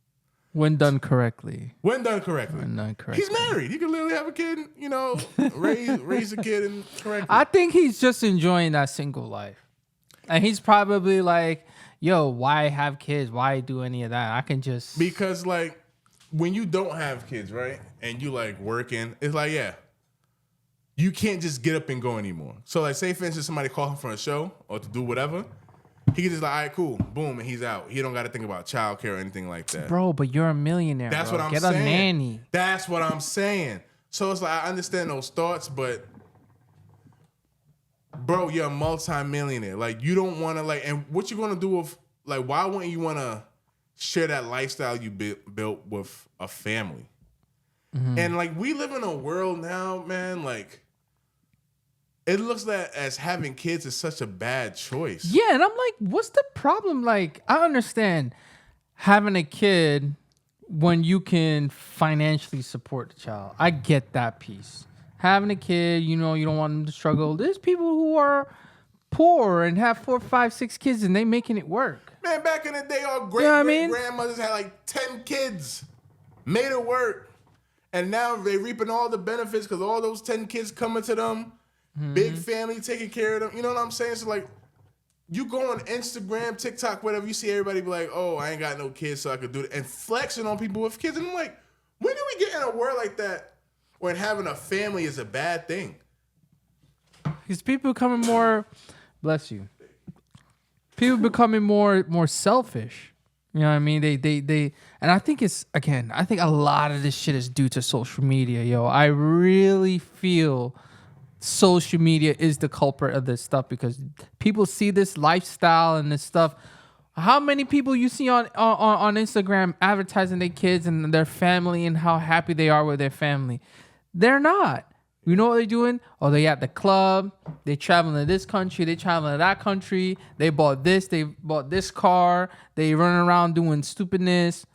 When done correctly. He's married. He can literally have a kid, raise a kid and correctly. I think he's just enjoying that single life. And he's probably like, yo, why have kids? Why do any of that? I can just... Because, like, when you don't have kids, right, and you, like, working, it's like, yeah, you can't just get up and go anymore. So, like, say, for instance, somebody call him for a show or to do whatever, he can just like, all right, cool, boom, and he's out. He don't got to think about childcare or anything like that. Bro, but you're a millionaire, That's what I'm saying. saying. Get a nanny. That's what I'm saying. So, it's like, I understand those thoughts, but... Bro, you're a multi-millionaire. Like, you don't want to, like, and what you going to do with, like, why wouldn't you want to share that lifestyle you built with a family? Mm-hmm. And, like, we live in a world now, man, like, it looks like as having kids is such a bad choice. Yeah, and I'm like, what's the problem? Like, I understand having a kid when you can financially support the child. I get that piece. Having a kid, you don't want them to struggle. There's people who are poor and have 4, 5, 6 kids and they making it work. Man, back in the day, our great-grandmothers had like 10 kids. Made it work. And now they reaping all the benefits because all those 10 kids coming to them. Mm-hmm. Big family taking care of them. You know what I'm saying? So like, you go on Instagram, TikTok, whatever, you see everybody be like, oh, I ain't got no kids so I could do it. And flexing on people with kids. And I'm like, when do we get in a world like that when having a family is a bad thing? Because people becoming more, bless you, people becoming more selfish. You know what I mean? They and I think I think a lot of this shit is due to social media, yo. I really feel social media is the culprit of this stuff because people see this lifestyle and this stuff. How many people you see on Instagram advertising their kids and their family and how happy they are with their family? They're not. You know what they're doing? Oh, they at the club. They traveling to this country. They traveling to that country. They bought this. They bought this car. They running around doing stupidness.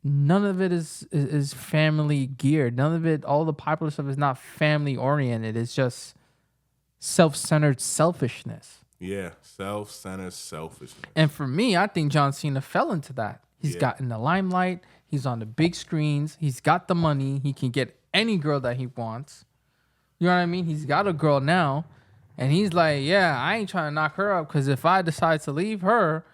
None of it is family geared. None of it, all the popular stuff is not family oriented. It's just self-centered selfishness. Yeah, self-centered selfishness. And for me, I think John Cena fell into that. He's gotten the limelight. He's on the big screens. He's got the money. He can get any girl that he wants. You know what I mean? He's got a girl now. And he's like, yeah, I ain't trying to knock her up because if I decide to leave her,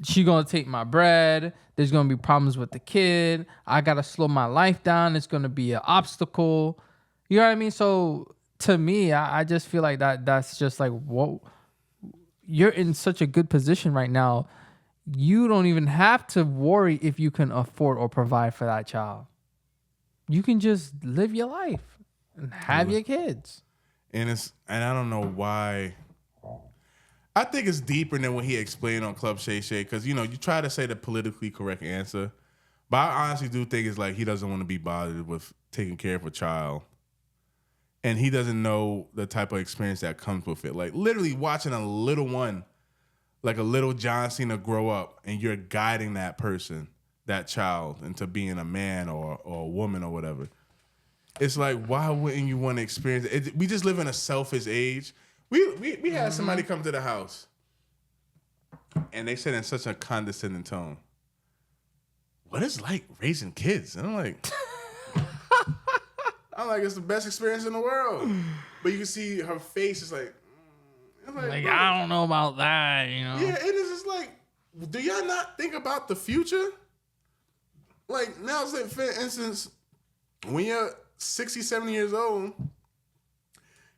she gonna take my bread. There's gonna be problems with the kid. I gotta slow my life down. It's gonna be an obstacle. You know what I mean? So to me, I just feel like that's just like, whoa, you're in such a good position right now. You don't even have to worry if you can afford or provide for that child. You can just live your life and have your kids. And I don't know why. I think it's deeper than what he explained on Club Shay Shay because, you try to say the politically correct answer. But I honestly do think it's like he doesn't want to be bothered with taking care of a child. And he doesn't know the type of experience that comes with it. Like literally watching a little one, like a little John Cena grow up and you're guiding that person, that child, into being a man or a woman or whatever. It's like, why wouldn't you want to experience it? We just live in a selfish age. We had somebody come to the house and they said in such a condescending tone, what is like raising kids? And I'm like, I'm like, it's the best experience in the world. But you can see her face is like, Like, bro, I don't know about that, you know? yeah, it is just like, do y'all not think about the future? Like, now, say, for instance, when you're 60, 70 years old,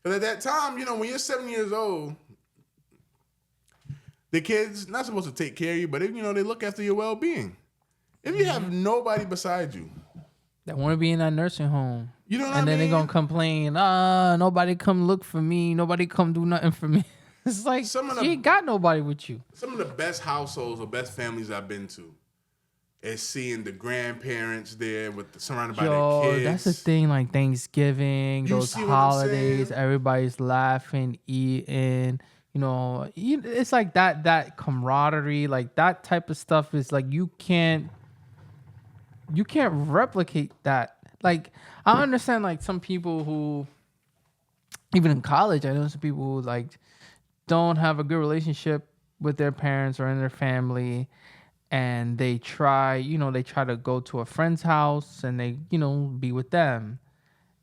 because at that time, you know, when you're 7 years old, the kids not supposed to take care of you, but, you know, they look after your well-being. If you have nobody beside you, That want to be in that nursing home. you know what I mean? And then they're going to complain, nobody come look for me. Nobody come do nothing for me. It's like, you ain't got nobody with you. Some of the best households or best families I've been to is seeing the grandparents there surrounded by their kids. That's the thing, like Thanksgiving, those holidays, everybody's laughing, eating, you know, it's like that camaraderie, like that type of stuff is like, you can't replicate that. Like, I understand like some people who, even in college, I know some people who like don't have a good relationship with their parents or in their family, and they try to go to a friend's house and they, you know, be with them.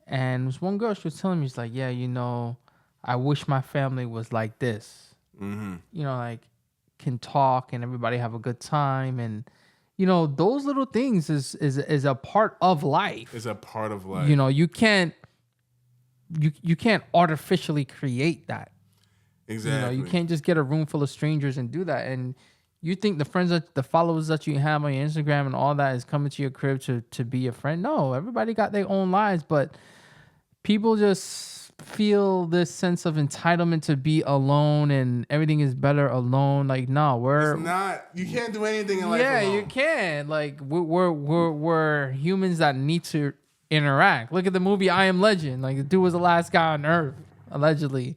And this one girl, she was telling me, she's like, yeah, you know, I wish my family was like this. Mm-hmm. You know, like can talk and everybody have a good time, and you know, those little things is a part of life. It's a part of life. You know, you can't artificially create that. Exactly. You know, you can't just get a room full of strangers and do that. And you think the followers that you have on your Instagram and all that is coming to your crib to be your friend? No, everybody got their own lives, but people just feel this sense of entitlement to be alone and everything is better alone. Like, no, it's not. You can't do anything in life alone. Yeah, you can. Like, we're humans that need to interact. Look at the movie I Am Legend. Like, the dude was the last guy on Earth, allegedly.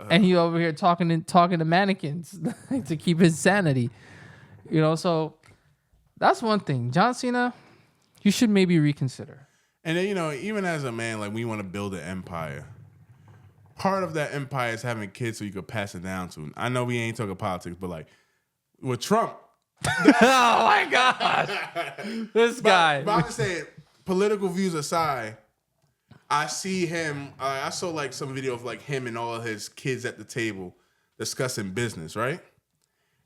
And he over here talking to mannequins to keep his sanity. You know, so that's one thing. John Cena, you should maybe reconsider. And then, you know, even as a man, like, we want to build an empire. Part of that empire is having kids so you could pass it down to. I know we ain't talking politics, but like with Trump. Oh my gosh. This guy. But I'm just saying, political views aside, I see him. I saw like some video of like him and all of his kids at the table discussing business, right?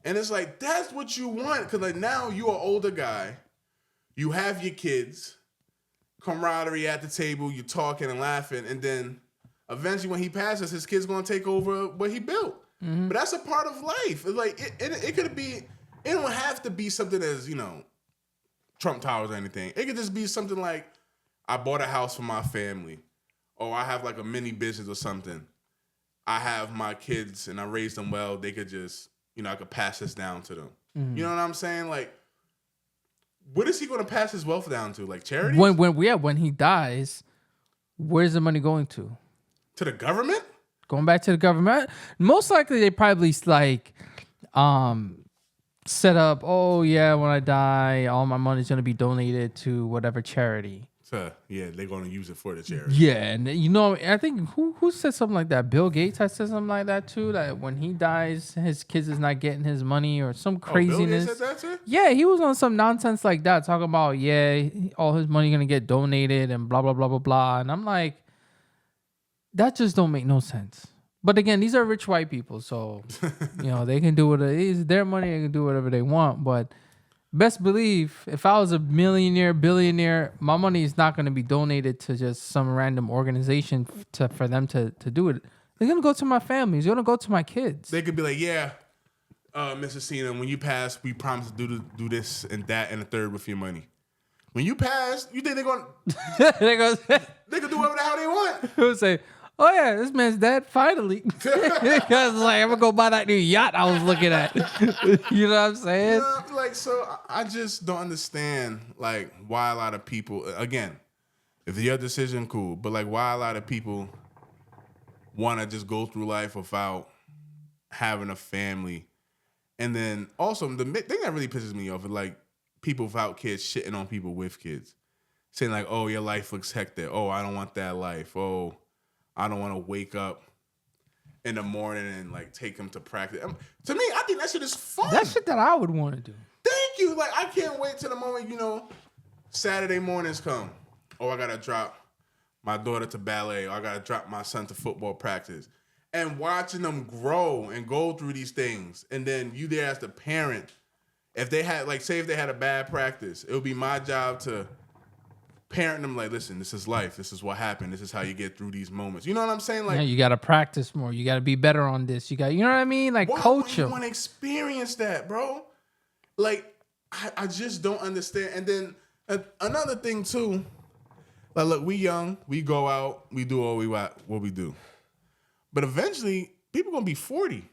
And it's like, that's what you want. Because like now you're an older guy. You have your kids. Camaraderie at the table. You're talking and laughing. And then eventually when he passes, his kid's going to take over what he built. Mm-hmm. But that's a part of life. It's like it could be, it don't have to be something as, you know, Trump Towers or anything. It could just be something like, I bought a house for my family, or I have like a mini business or something. I have my kids and I raised them well. They could just, you know, I could pass this down to them. Mm-hmm. You know what I'm saying? Like, what is he going to pass his wealth down to? Like charities? When he dies, where's the money going to? To the government? Going back to the government? Most likely they probably like set up, oh yeah, when I die, all my money's going to be donated to whatever charity. Yeah, they're going to use it for the charity. Yeah, and you know, I think who said something like that? Bill Gates has said something like that too. That when he dies, his kids is not getting his money or some craziness. Bill Gates said that too? Yeah, he was on some nonsense like that, talking about all his money gonna get donated and blah blah blah blah blah. And I'm like, that just don't make no sense. But again, these are rich white people, so you know they can do what it is. Their money, they can do whatever they want, but. Best believe, if I was a millionaire, billionaire, my money is not going to be donated to just some random organization for them to do it. It's going to go to my family. It's going to go to my kids. They could be like, yeah, Mr. Cena, when you pass, we promise to do this and that and a third with your money. When you pass, you think they're going to... they can do whatever the hell they want. They would say, oh yeah, this man's dead, finally. Because like, I'm going to go buy that new yacht I was looking at. You know what I'm saying? Like, so I just don't understand, like, why a lot of people, again, if it's your decision, cool, but like, why a lot of people want to just go through life without having a family. And then also, the thing that really pisses me off is like people without kids shitting on people with kids. Saying like, oh, your life looks hectic. Oh, I don't want that life. Oh, I don't want to wake up in the morning and like take them to practice. To me, I think that shit is fun. That's shit that I would want to do. Thank you. Like, I can't wait till the moment, you know, Saturday mornings come. Oh, I got to drop my daughter to ballet, or I gotta drop my son to football practice. And watching them grow and go through these things. And then you there as the parent, if they had, like, say if they had a bad practice, it would be my job to parent them like, listen, this is life. This is what happened. This is how you get through these moments. You know what I'm saying? Like, Yeah, you got to practice more. You got to be better on this. You know what I mean? Like, coach them. I want to experience that, bro. Like, I just don't understand. And then another thing, too, like, look, we young. We go out. We do what we do. But eventually, people going to be 40.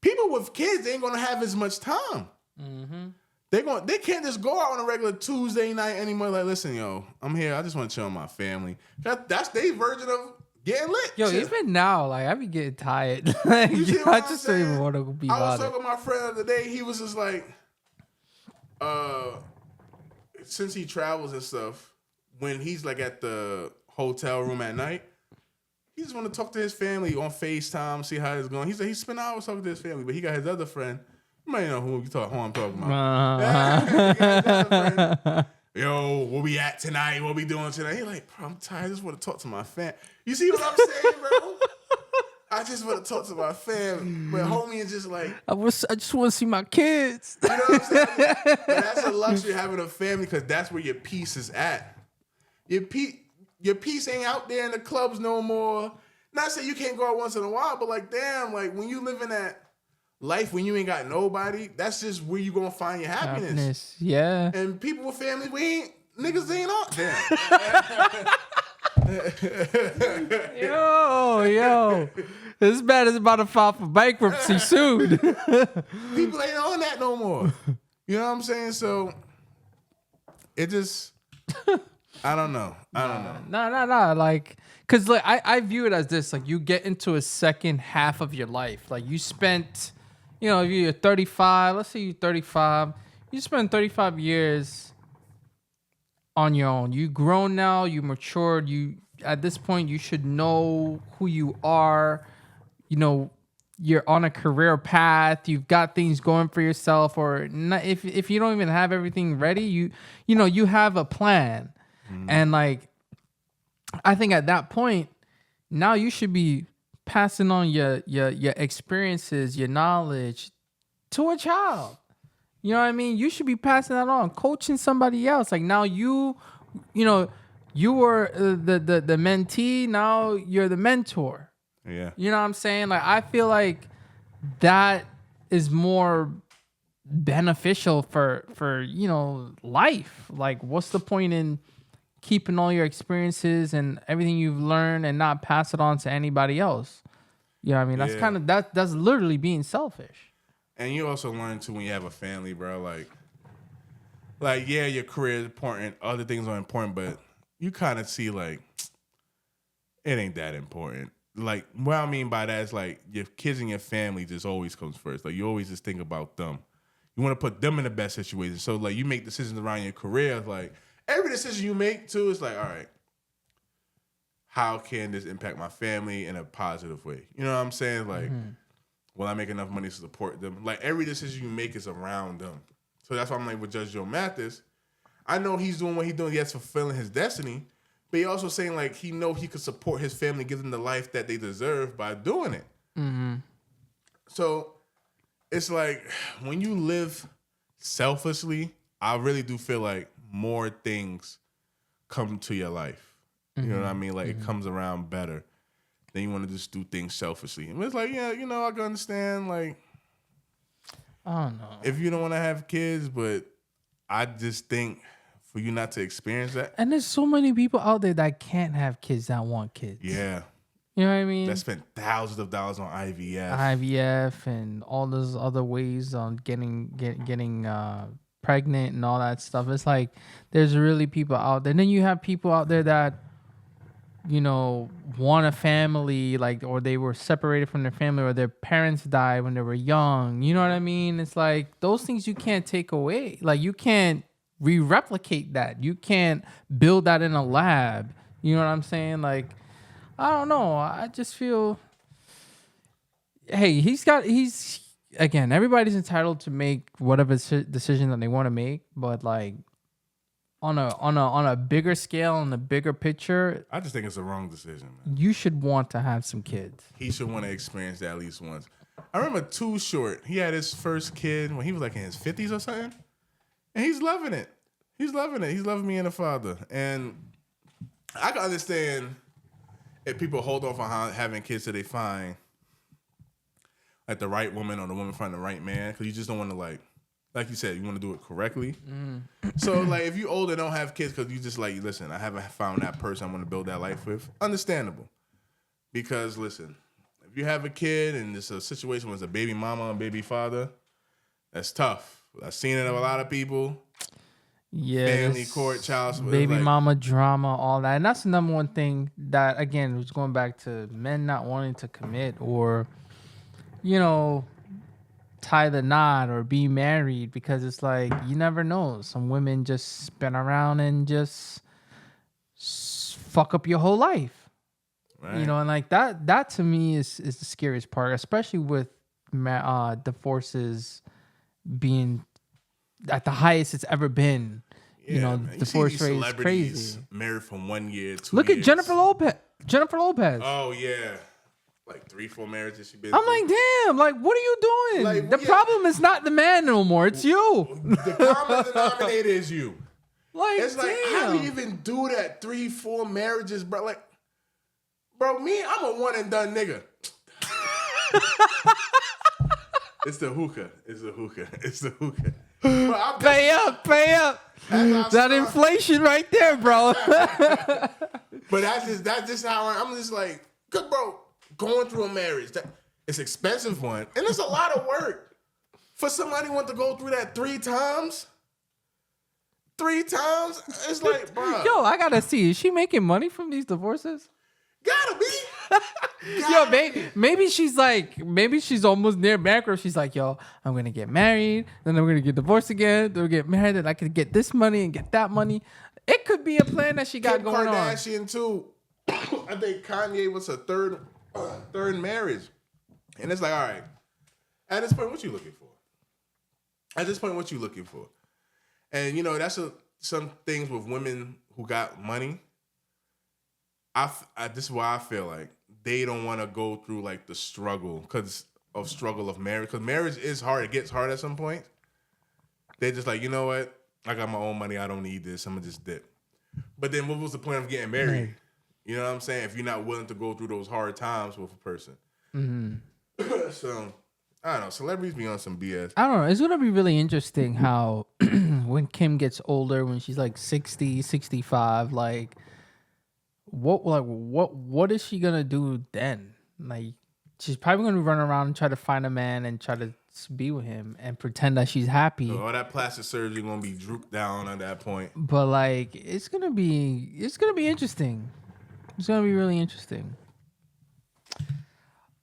People with kids ain't going to have as much time. Mm-hmm. They can't just go out on a regular Tuesday night anymore. Like, listen, yo, I'm here. I just want to chill with my family. That's their version of getting lit. Yo, shit. even now, like, I be getting tired. Like, I just don't even want to be I was bothered. talking to my friend the other day. He was just like, since he travels and stuff, when he's like at the hotel room at night, he just want to talk to his family on FaceTime, see how it's going. He said he spent hours talking to his family, but he got his other friend. You might know who I'm talking about. Yo, where we at tonight? What we doing tonight? He like, bro, I'm tired. I just want to talk to my fam. You see what I'm saying, bro? I just want to talk to my fam. But homie is just like, I just want to see my kids. you know what I'm saying? But that's a luxury having a family because that's where your peace is at. Your peace ain't out there in the clubs no more. Not saying you can't go out once in a while, but like, damn, like when you live in that life when you ain't got nobody, that's just where you gonna find your happiness. Yeah. And people with families, niggas ain't on. Damn. Yo. This man is about to file for bankruptcy soon. People ain't on that no more. You know what I'm saying? So it just, I don't know. No. Like, cause like I view it as this, like you get into a second half of your life. Like you spent, you know, if you're 35, let's say you're 35, you spend 35 years on your own. You grown now, you matured, at this point you should know who you are. You know, you're on a career path, you've got things going for yourself, or not, if you don't even have everything ready, you know, you have a plan. And like I think at that point, now you should be passing on your experiences, your knowledge to a child. You know what I mean? You should be passing that on, coaching somebody else. Like now you know, you were the mentee, now you're the mentor. Yeah. You know what I'm saying? Like I feel like that is more beneficial for you know, life. Like what's the point in keeping all your experiences and everything you've learned and not pass it on to anybody else? You know what I mean? That's kind of that's literally being selfish. And you also learn too when you have a family, bro. Like yeah, your career is important. Other things are important, but you kind of see like it ain't that important. Like what I mean by that is like your kids and your family just always comes first. Like you always just think about them. You want to put them in the best situation. So like you make decisions around your career. Like every decision you make too is like, all right, how can this impact my family in a positive way? You know what I'm saying? Like, will I make enough money to support them? Like every decision you make is around them. So that's why I'm like with Judge Mathis. I know he's doing what he's doing. Yes, fulfilling his destiny. But he also saying like he know he could support his family, give them the life that they deserve by doing it. Mm-hmm. So it's like when you live selflessly, I really do feel like more things come to your life. You know what I mean? Like it comes around better. Then you want to just do things selfishly. And it's like, yeah, you know, I can understand. Like, I don't know. If you don't want to have kids, but I just think for you not to experience that. And there's so many people out there that can't have kids that want kids. Yeah. You know what I mean? That spent thousands of dollars on IVF. IVF and all those other ways on getting pregnant and all that stuff. It's like there's really people out there. And then you have people out there that, you know, want a family, like, or they were separated from their family, or their parents died when they were young. You know what I mean? It's like those things you can't take away. Like you can't replicate that. You can't build that in a lab. You know what I'm saying? Like, I don't know. I just feel, hey, he's again, everybody's entitled to make whatever decision that they want to make, but like, on a bigger scale, on a bigger picture, I just think it's the wrong decision, man. you should want to have some kids. He should want to experience that at least once. I remember Too Short. He had his first kid when he was like in his 50s or something. And he's loving it. He's loving it. He's loving being a father. And I can understand if people hold off on having kids till they find like the right woman or the woman find the right man. Because you just don't want to like you said, you want to do it correctly. So like if you older don't have kids because you just like, listen, I haven't found that person I want to build that life with. Understandable. Because listen, if you have a kid and it's a situation where it's a baby mama and baby father, that's tough. I've seen it of a lot of people. Yeah, Family court, child support, baby like, mama drama, all that, and that's the number one thing that again was going back to men not wanting to commit or, tie the knot or be married because it's like you never know. Some women just spin around and just fuck up your whole life, right. and like that. That to me is the scariest part, especially with divorces being at the highest it's ever been. Yeah, divorce rate is crazy. Married from 1 year, 2 Look years. at Jennifer Lopez. Oh yeah, like 3-4 marriages she been. I'm like, damn, like what are you doing? Like, the problem is not the man no more. It's you. The common denominator is you. Like, It's like, damn. how do you even do that? 3-4 marriages, bro. Like, bro, I'm a one and done nigga. It's the hookah. Bro, Pay up. That inflation right there, bro. But that's just how I'm just like, good bro, going through a marriage. It's an expensive one. And it's a lot of work. For somebody who want to go through that 3 times. 3 times? It's like, bro. Yo, I gotta see. Is she making money from these divorces? Gotta be. Yo, maybe she's almost near bankrupt. She's like, yo, I'm gonna get married, then I'm gonna get divorced again, then we'll get married, then I can get this money and get that money. It could be a plan that she got Kim going Kardashian too. I think Kanye was her third marriage. And it's like, all right, at this point, what you looking for? And that's some things with women who got money. This is why I feel like they don't want to go through like the struggle of marriage. Because marriage is hard. It gets hard at some point. They're just like, you know what? I got my own money. I don't need this. I'm going to just dip. But then what was the point of getting married? Right. You know what I'm saying? If you're not willing to go through those hard times with a person. Mm-hmm. So, I don't know. Celebrities be on some BS. I don't know. It's going to be really interesting how when Kim gets older, when she's like 60, 65, like what is she going to do then? Like, she's probably going to run around and try to find a man and try to be with him and pretend that she's happy. So all that plastic surgery going to be drooped down at that point. But like, it's going to be interesting. It's going to be really interesting.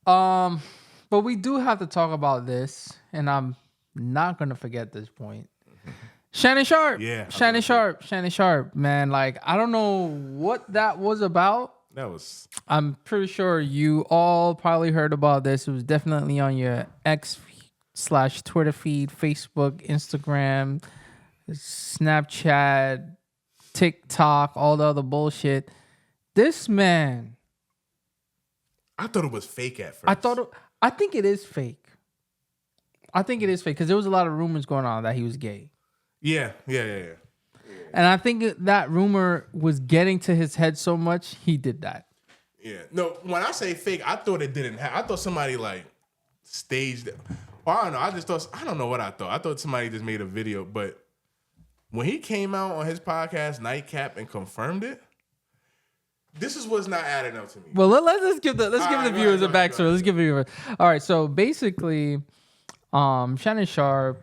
But we do have to talk about this, and I'm not going to forget this point. Shannon Sharpe. Yeah. Shannon Sharpe, man. Like, I don't know what that was about. I'm pretty sure you all probably heard about this. It was definitely on your X/Twitter feed, Facebook, Instagram, Snapchat, TikTok, all the other bullshit. This man. I thought it was fake at first. I think it is fake. Because there was a lot of rumors going on that he was gay. Yeah. And I think that rumor was getting to his head so much, he did that. Yeah. No, when I say fake, I thought it didn't happen. I thought somebody like staged it. Or I don't know. I don't know what I thought. I thought somebody just made a video. But when he came out on his podcast, Nightcap, and confirmed it, this is what's not adding up to me. Well, let's give the viewers a backstory. Let's give the viewers. All right. So basically, Shannon Sharpe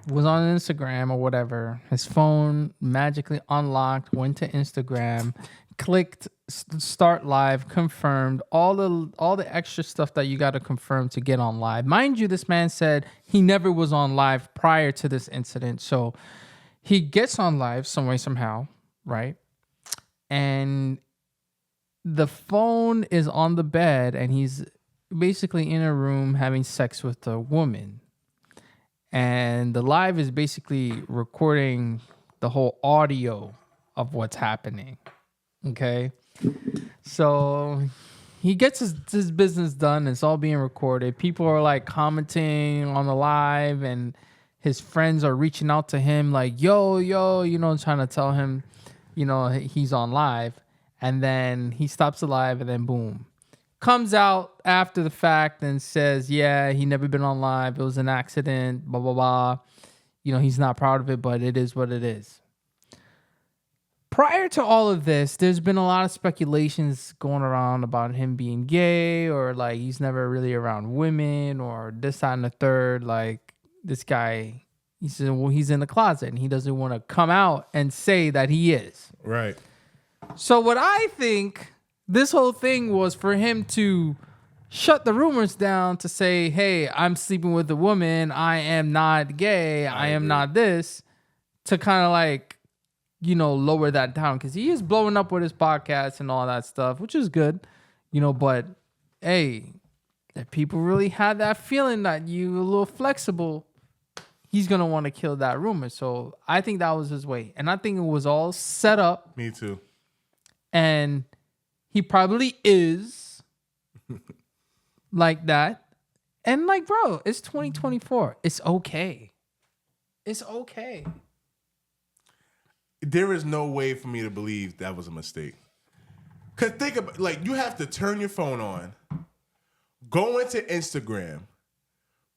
was on Instagram or whatever. His phone magically unlocked, went to Instagram, clicked start live, confirmed all the extra stuff that you got to confirm to get on live. Mind you, this man said he never was on live prior to this incident. So he gets on live some way, somehow, right? And the phone is on the bed and he's basically in a room having sex with a woman. And the live is basically recording the whole audio of what's happening. Okay. So he gets his business done. It's all being recorded. People are like commenting on the live, and his friends are reaching out to him like, yo, trying to tell him, he's on live. And then he stops the live, and then boom. Comes out after the fact and says, yeah, he never been on live. It was an accident, blah, blah, blah. He's not proud of it, but it is what it is. Prior to all of this, there's been a lot of speculations going around about him being gay, or like he's never really around women, or this, that, and the third. Like this guy, he's in the closet and he doesn't want to come out and say that he is. Right. So what I think this whole thing was for him to shut the rumors down, to say, hey, I'm sleeping with a woman. I am not gay. I am not this, to kind of like, lower that down, because he is blowing up with his podcast and all that stuff, which is good, but hey, if people really had that feeling that you a little flexible, he's going to want to kill that rumor. So I think that was his way. And I think it was all set up. Me too. And he probably is like that. And like, bro, it's 2024. It's okay. It's okay. There is no way for me to believe that was a mistake. Cause think about, like, you have to turn your phone on, go into Instagram,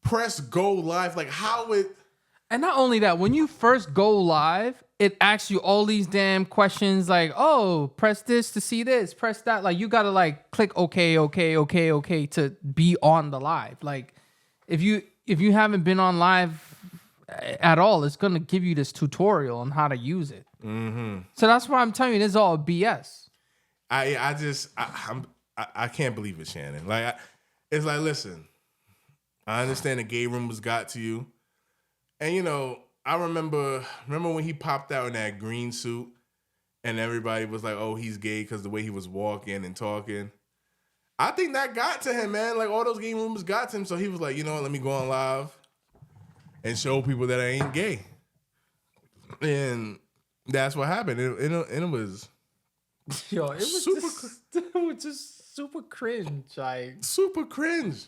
press go live. Like, how it. And not only that, when you first go live, it asks you all these damn questions like, oh, press this to see this, press that. Like, you gotta like click okay to be on the live. Like, if you haven't been on live at all, it's gonna give you this tutorial on how to use it. Mm-hmm. So that's why I'm telling you, this is all BS. I can't believe it, Shannon. Like, it's like, listen, I understand the gay rumors got to you, and I remember when he popped out in that green suit, and everybody was like, "Oh, he's gay" because the way he was walking and talking. I think that got to him, man. Like, all those gay rumors got to him, so he was like, let me go on live and show people that I ain't gay, and that's what happened. And it was. Yo, it was just super cringe. Like, super cringe.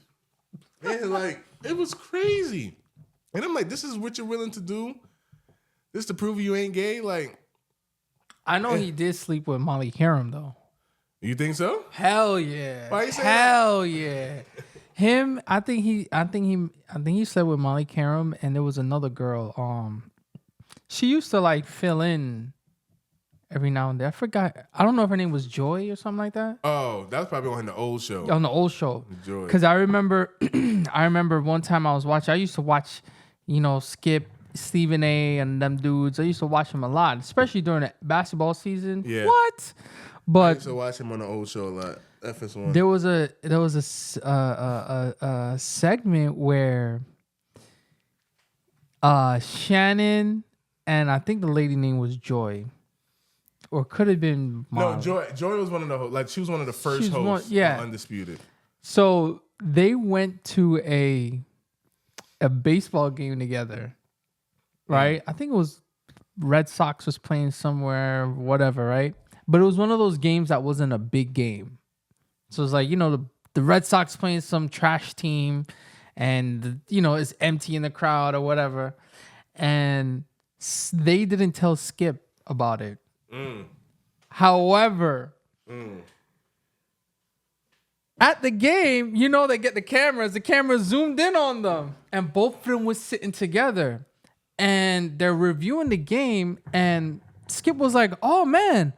And like, it was crazy. And I'm like, this is what you're willing to do? This to prove you ain't gay? Like, I know he did sleep with Molly Karam though. You think so? Hell yeah. Why you say Hell yeah. Him, I think he slept with Molly Karam, and there was another girl. She used to like fill in every now and then. I forgot. I don't know if her name was Joy or something like that. Oh, that was probably on the old show. On the old show. Joy. Because I remember one time I was watching. I used to watch, Skip, Stephen A, and them dudes. I used to watch them a lot, especially during the basketball season. Yeah. What? I But used to watch him on the old show a lot. FS1. there was a segment where Shannon and I think the lady name was Joy, or could have been Molly. No, Joy was one of the she was one of the first hosts. On Undisputed. So they went to a baseball game together, right? I think it was Red Sox was playing somewhere, whatever, right? But it was one of those games that wasn't a big game. So it's like, the Red Sox playing some trash team, and it's empty in the crowd or whatever, and they didn't tell Skip about it. However, at the game, they get the cameras zoomed in on them, and both of them was sitting together, and they're reviewing the game, and Skip was like, oh man,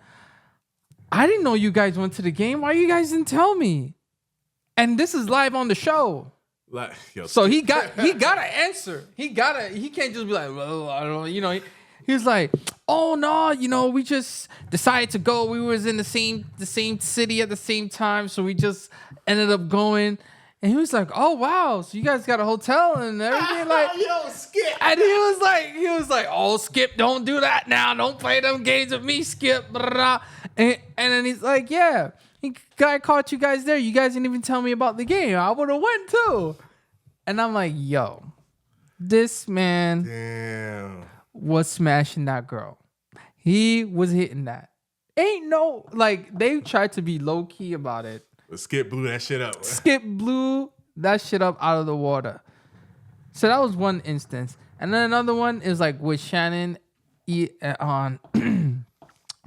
I didn't know you guys went to the game. Why you guys didn't tell me? And this is live on the show. Like, So he got to answer. He can't just be like, well, I don't, he was like, oh no, we just decided to go. We was in the same city at the same time, so we just ended up going. And he was like, oh wow, so you guys got a hotel and everything, like, yo, Skip. and he was like, oh Skip, don't do that now. Don't play them games with me, Skip. And then he's like, yeah, I caught you guys there. You guys didn't even tell me about the game. I would have went too. And I'm like, yo, This man Damn. was smashing that girl. He was hitting that. Ain't no, like, they tried to be low key about it. But Skip blew that shit up. Skip blew that shit up out of the water. So that was one instance. And then another one is like with Shannon on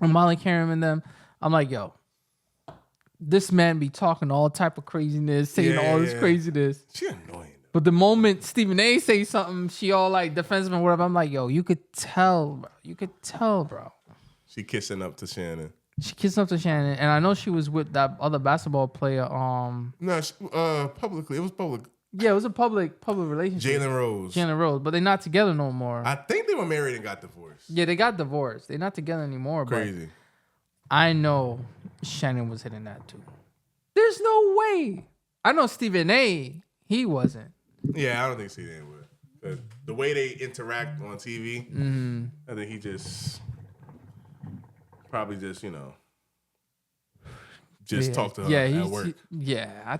Molly Karam and them. I'm like, yo, this man be talking all type of craziness, saying all this craziness. She annoying. But the moment Stephen A say something, she all like defensive and whatever. I'm like, yo, you could tell, bro. You could tell, bro. She kissing up to Shannon. She kissed up to Shannon, and I know she was with that other basketball player. No, publicly. It was public. Yeah, it was a public relationship. Jalen Rose. But they're not together no more. I think they were married and got divorced. Yeah, they got divorced. They're not together anymore. Crazy. But I know Shannon was hitting that too. There's no way. I know Stephen A. He wasn't. Yeah, I don't think Stephen A. would. The way they interact on TV, I think he just probably just talk to her at work. I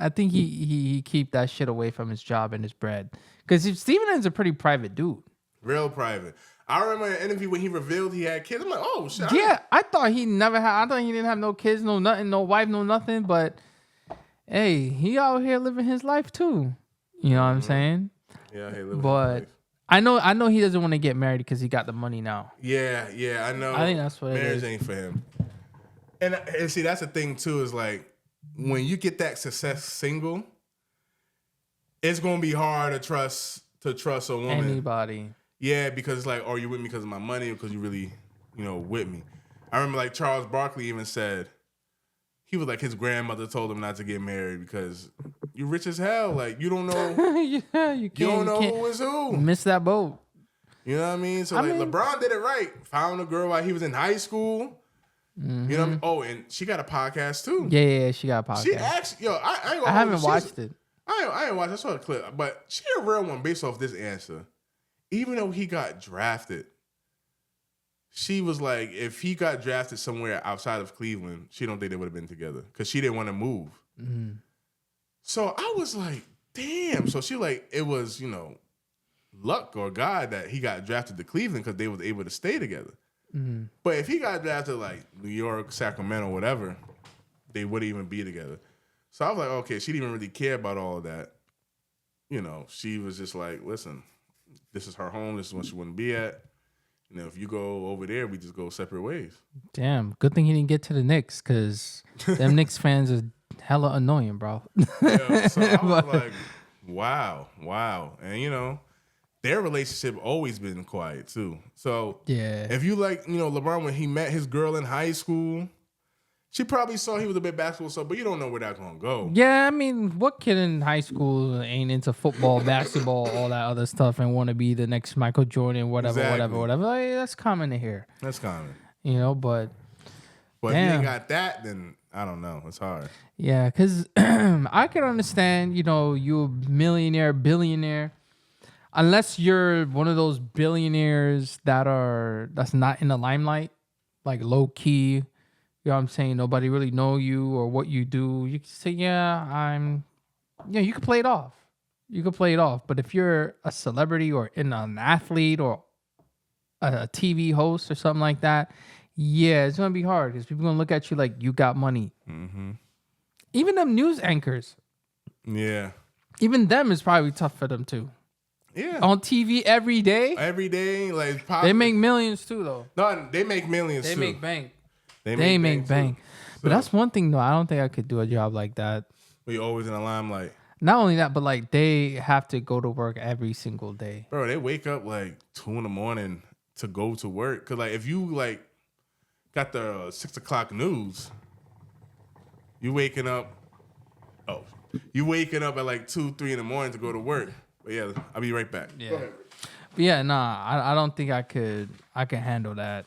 think he keep that shit away from his job and his bread. Because Stephen A's a pretty private dude. Real private. I remember an interview when he revealed he had kids. I'm like, oh shit. Yeah, I thought he never had. I thought he didn't have no kids, no nothing, no wife, no nothing. But hey, he out here living his life too. You know what I'm saying? Yeah, hey, living but his life. I know he doesn't want to get married because he got the money now. Yeah, I know. I think that's what marriage it is. ain't for him. And see, that's the thing too. Is like when you get that success single, it's gonna be hard to trust a woman. Anybody. Yeah, because it's like, oh, you with me because of my money or because you really, with me. I remember like Charles Barkley even said, he was like his grandmother told him not to get married because you're rich as hell. Like you don't know, yeah, you don't know who is who. Miss that boat. You know what I mean? So LeBron did it right. Found a girl while he was in high school. Mm-hmm. You know what I mean? Oh, and she got a podcast too. Yeah, she got a podcast. She actually, I haven't watched it. I ain't watched. I saw the clip, but she a real one based off this answer. Even though he got drafted, she was like, if he got drafted somewhere outside of Cleveland, she don't think they would have been together because she didn't want to move. Mm-hmm. So I was like, damn. So she like, it was, luck or God that he got drafted to Cleveland because they was able to stay together. Mm-hmm. But if he got drafted like New York, Sacramento, whatever, they wouldn't even be together. So I was like, okay, she didn't even really care about all of that. She was just like, listen, this is her home. This is what she wouldn't be at. If you go over there, we just go separate ways. Damn. Good thing he didn't get to the Knicks because them Knicks fans are hella annoying, bro. Yeah, so I was like, wow. And, their relationship always been quiet, too. So yeah, if you like, LeBron, when he met his girl in high school, she probably saw he was a bit basketball stuff, but you don't know where that's going to go. Yeah, I mean, what kid in high school ain't into football, basketball, all that other stuff and want to be the next Michael Jordan, whatever. Like, that's common to hear. That's common. But if you ain't got that, then I don't know. It's hard. Yeah, because I can understand, you're a millionaire, billionaire. Unless you're one of those billionaires that's not in the limelight, like low key. You know what I'm saying? Nobody really know you or what you do. You can say, you can play it off. But if you're a celebrity or an athlete or a TV host or something like that, yeah, it's going to be hard because people are going to look at you like you got money. Mm-hmm. Even them news anchors. Yeah. Even them is probably tough for them too. Yeah. On TV every day. Every day. Like they make millions too, though. No, they make millions too. They make bank. They make bank. But that's one thing, though. I don't think I could do a job like that. We always in the limelight. Not only that, but like they have to go to work every single day. Bro, they wake up like 2 a.m. to go to work. Cause like if you like got the 6 o'clock news, you waking up at like 2, 3 a.m. to go to work. But yeah, I'll be right back. Yeah. But yeah, I don't think I can handle that.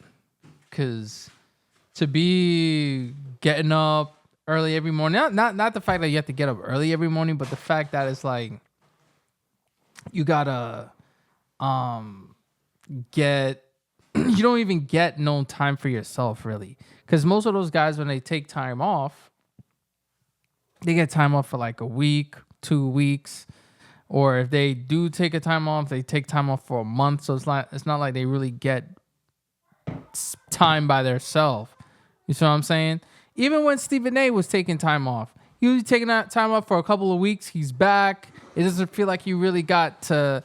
Cause to be getting up early every morning, not the fact that you have to get up early every morning, but the fact that it's like you gotta you don't even get no time for yourself really, because most of those guys when they take time off, they get time off for like a week, 2 weeks, or if they do take a time off, they take time off for a month. So it's not like they really get time by themselves. You see what I'm saying? Even when Stephen A was taking time off, he was taking that time off for a couple of weeks. He's back. It doesn't feel like he really got to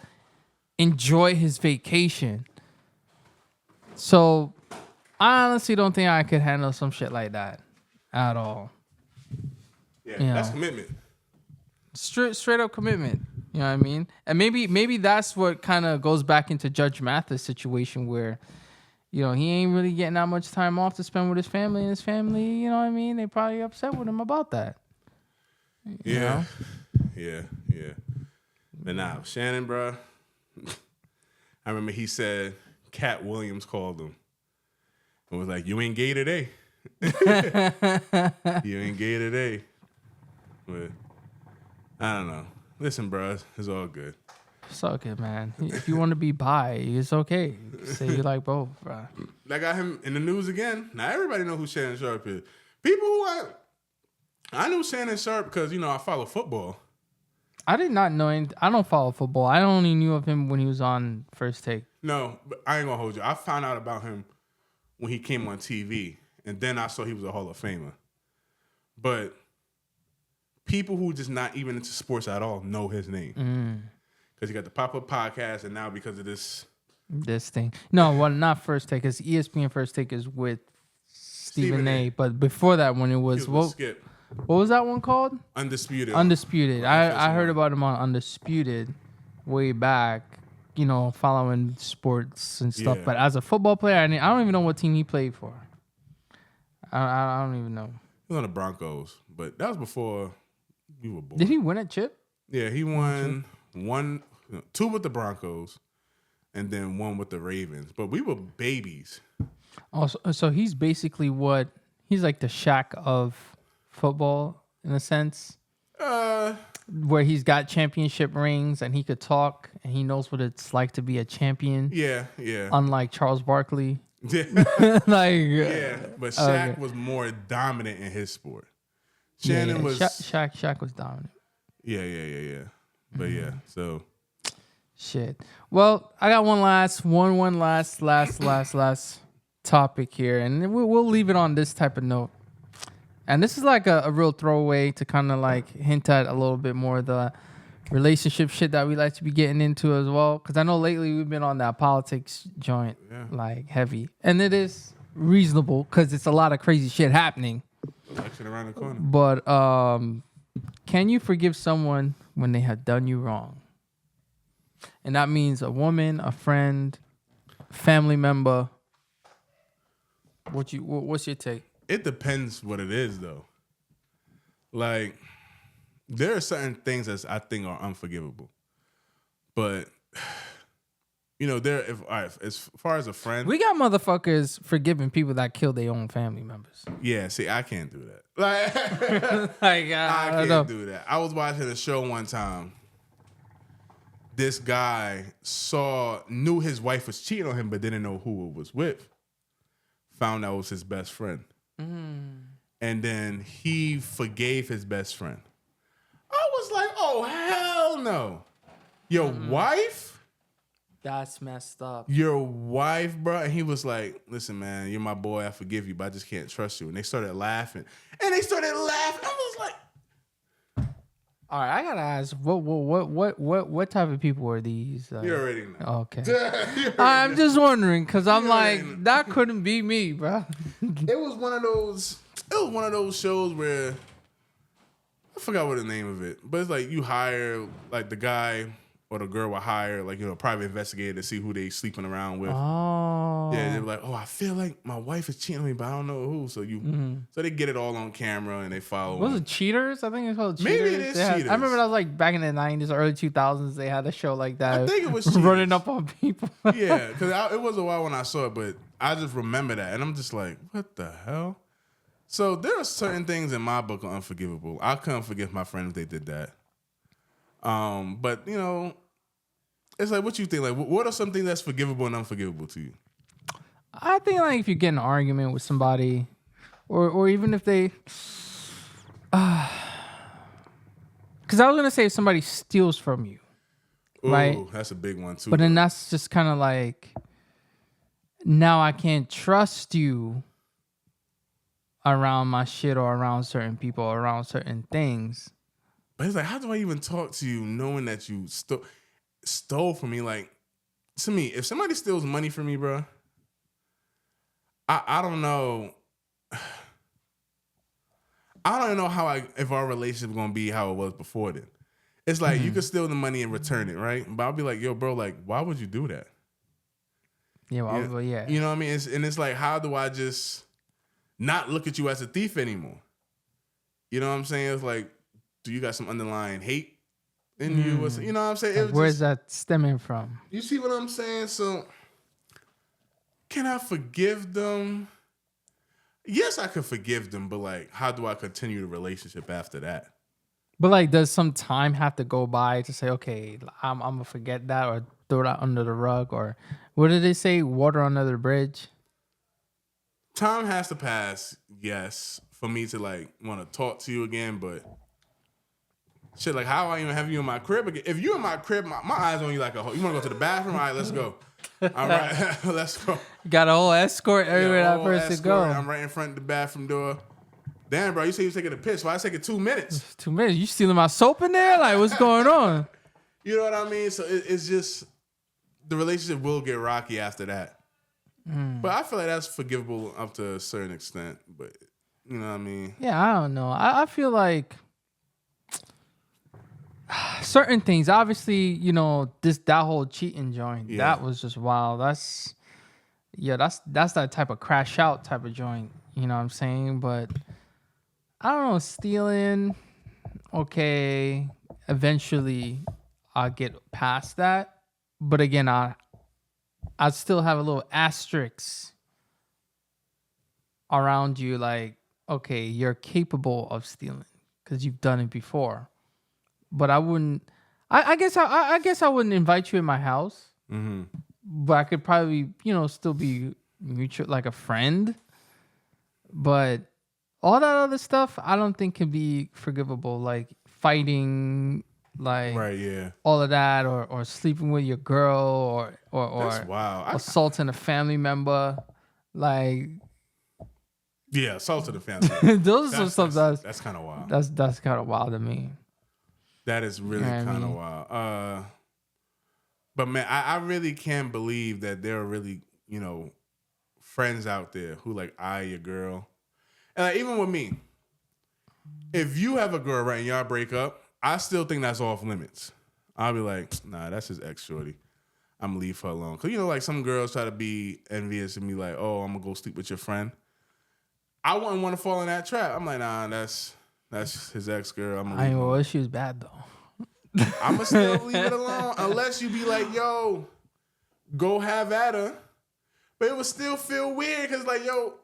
enjoy his vacation. So I honestly don't think I could handle some shit like that at all. Yeah, You that's know. commitment. Straight up commitment. You know what I mean? And maybe that's what kind of goes back into Judge Mathis' situation where, you know, he ain't really getting that much time off to spend with his family, and his family, you know what I mean? They probably upset with him about that. You know? Yeah. But nah, Shannon, bro. I remember he said Cat Williams called him and was like, "You ain't gay today. You ain't gay today." But I don't know. Listen, bro, it's all good. It's okay, man. If you want to be bi, it's okay. Say you like both, bro. That got him in the news again. Now everybody know who Shannon Sharpe is. People who I knew Shannon Sharpe because, you know, I follow football. I did not know anything. I don't follow football. I only knew of him when he was on First Take. No, but I ain't gonna hold you. I found out about him when he came on TV, and then I saw he was a Hall of Famer. But people who just not even into sports at all know his name because he got the pop-up podcast, and now because of this thing. No, well, not First Take, because ESPN First Take is with Stephen A. But before that one, it was with Skip what was that one called? Undisputed. Undisputed. I heard about him on Undisputed way back, you know, following sports and stuff. Yeah. But as a football player, I don't even know what team he played for. I don't even know. He was on the Broncos, but that was before we were born. Did he win a chip? Yeah, he won two with the Broncos, and then one with the Ravens. But we were babies. Oh, so he's basically he's like the Shaq of football in a sense, where he's got championship rings and he could talk and he knows what it's like to be a champion. Yeah. Unlike Charles Barkley. Yeah. Yeah, but Shaq was more dominant in his sport. Shannon was Shaq was dominant. Yeah. But yeah, so shit. Well, I got one last topic here, and we'll leave it on this type of note. And this is like a real throwaway to kind of like hint at a little bit more of the relationship shit that we like to be getting into as well. Because I know lately we've been on that politics joint like heavy. And it is reasonable because it's a lot of crazy shit happening. election around the corner. But can you forgive someone when they have done you wrong? And that means a woman, a friend, family member. What's your take? It depends what it is, though. Like, there are certain things that I think are unforgivable, but you know, as far as a friend, We got motherfuckers forgiving people that kill their own family members. yeah. See, I can't do that. Like, Like I can't do that. I was watching a show one time. This guy knew his wife was cheating on him, but didn't know who it was with. Found out it was his best friend. And then he forgave his best friend. I was like, oh, hell no. Your wife? That's messed up. Your wife, bro? And he was like, listen, man, you're my boy. I forgive you, but I just can't trust you. And they started laughing. I was like, All right, I gotta ask, what type of people are these? you already know. Okay. I'm just wondering, because I'm like, know. that couldn't be me, bro. It was one of those shows where I forgot what the name of it, but it's like you hire like the guy or the girl will hire like, you know, a private investigator to see who they sleeping around with. Oh. Yeah, they were like, oh, I feel like my wife is cheating on me, but I don't know who. So so they get it all on camera and they follow. Was them. it Cheaters? I think it's called Cheaters. Maybe it is Cheaters. I remember that was like back in the 90s or early 2000s. They had a show like that. I think it was running Cheaters. up on people. Yeah, because it was a while when I saw it, but I just remember that, and I'm just like, what the hell? So there are certain things in my book are unforgivable. I couldn't forgive my friend if they did that. But you know, it's like, what you think? Like, what are some things that's forgivable and unforgivable to you? I think like if you get in an argument with somebody, or even if they, because I was gonna say if somebody steals from you, right? Ooh, that's a big one too. But then though. that's just kind of like, now I can't trust you around my shit or around certain people or around certain things. But it's like, how do I even talk to you knowing that you stole from me? Like, to me, if somebody steals money from me, bro, I don't know. I don't know if our relationship gonna be how it was before then. It's like you could steal the money and return it, right? But I'll be like, yo, bro, like, why would you do that? Yeah, well, You yeah. You know what I mean? It's like, how do I just not look at you as a thief anymore? You know what I'm saying? It's like, do you got some underlying hate in you? You know what I'm saying? Like, where's that stemming from? You see what I'm saying? So, can I forgive them? Yes, I could forgive them, but like, how do I continue the relationship after that? But like, does some time have to go by to say, okay, I'm gonna forget that or throw that under the rug, or what did they say? Water under the bridge. Time has to pass, yes, for me to like want to talk to you again, but shit, like, how I even have you in my crib again? If you in my crib, my eyes on you like a whole. You want to go to the bathroom? All right, let's go. All right, let's go. Got a whole escort everywhere Yeah, that whole person escort. go. I'm right in front of the bathroom door. Damn, bro, you say you was taking a piss. Why I take it 2 minutes? 2 minutes. You stealing my soap in there? Like, what's going on? You know what I mean? So it's just, the relationship will get rocky after that. But I feel like that's forgivable up to a certain extent. But you know what I mean? Yeah, I don't know. I feel like certain things, obviously, you know, that whole cheating joint, Yeah. that was just wild. That's that type of crash out type of joint. You know what I'm saying? But I don't know, stealing, okay, eventually I'll get past that. But again, I still have a little asterisk around you, like, okay, you're capable of stealing because you've done it before. But I wouldn't. I guess I wouldn't invite you in my house. Mm-hmm. But I could probably, you know, still be mutual, like a friend. But all that other stuff, I don't think can be forgivable. Like fighting, like Right, yeah. all of that, or sleeping with your girl, or That's wild. assaulting a family member, like Yeah, assault to the family. those are some stuff That's kind of wild. that's kind of wild to me. That is really You know what I kind of mean? wild. But man, I really can't believe that there are really, you know, friends out there who like eye your girl. And like, even with me, if you have a girl, right, and y'all break up, I still think that's off limits. I'll be like, nah, that's his ex shorty. I'm gonna leave her alone. Cause you know, like some girls try to be envious and be like, oh, I'm gonna go sleep with your friend. I wouldn't want to fall in that trap. I'm like, nah, that's his ex girl. I'm gonna I leave mean, her. well, she was bad though. I'm gonna still leave it alone unless you be like, yo, go have at her. But it would still feel weird because like, yo,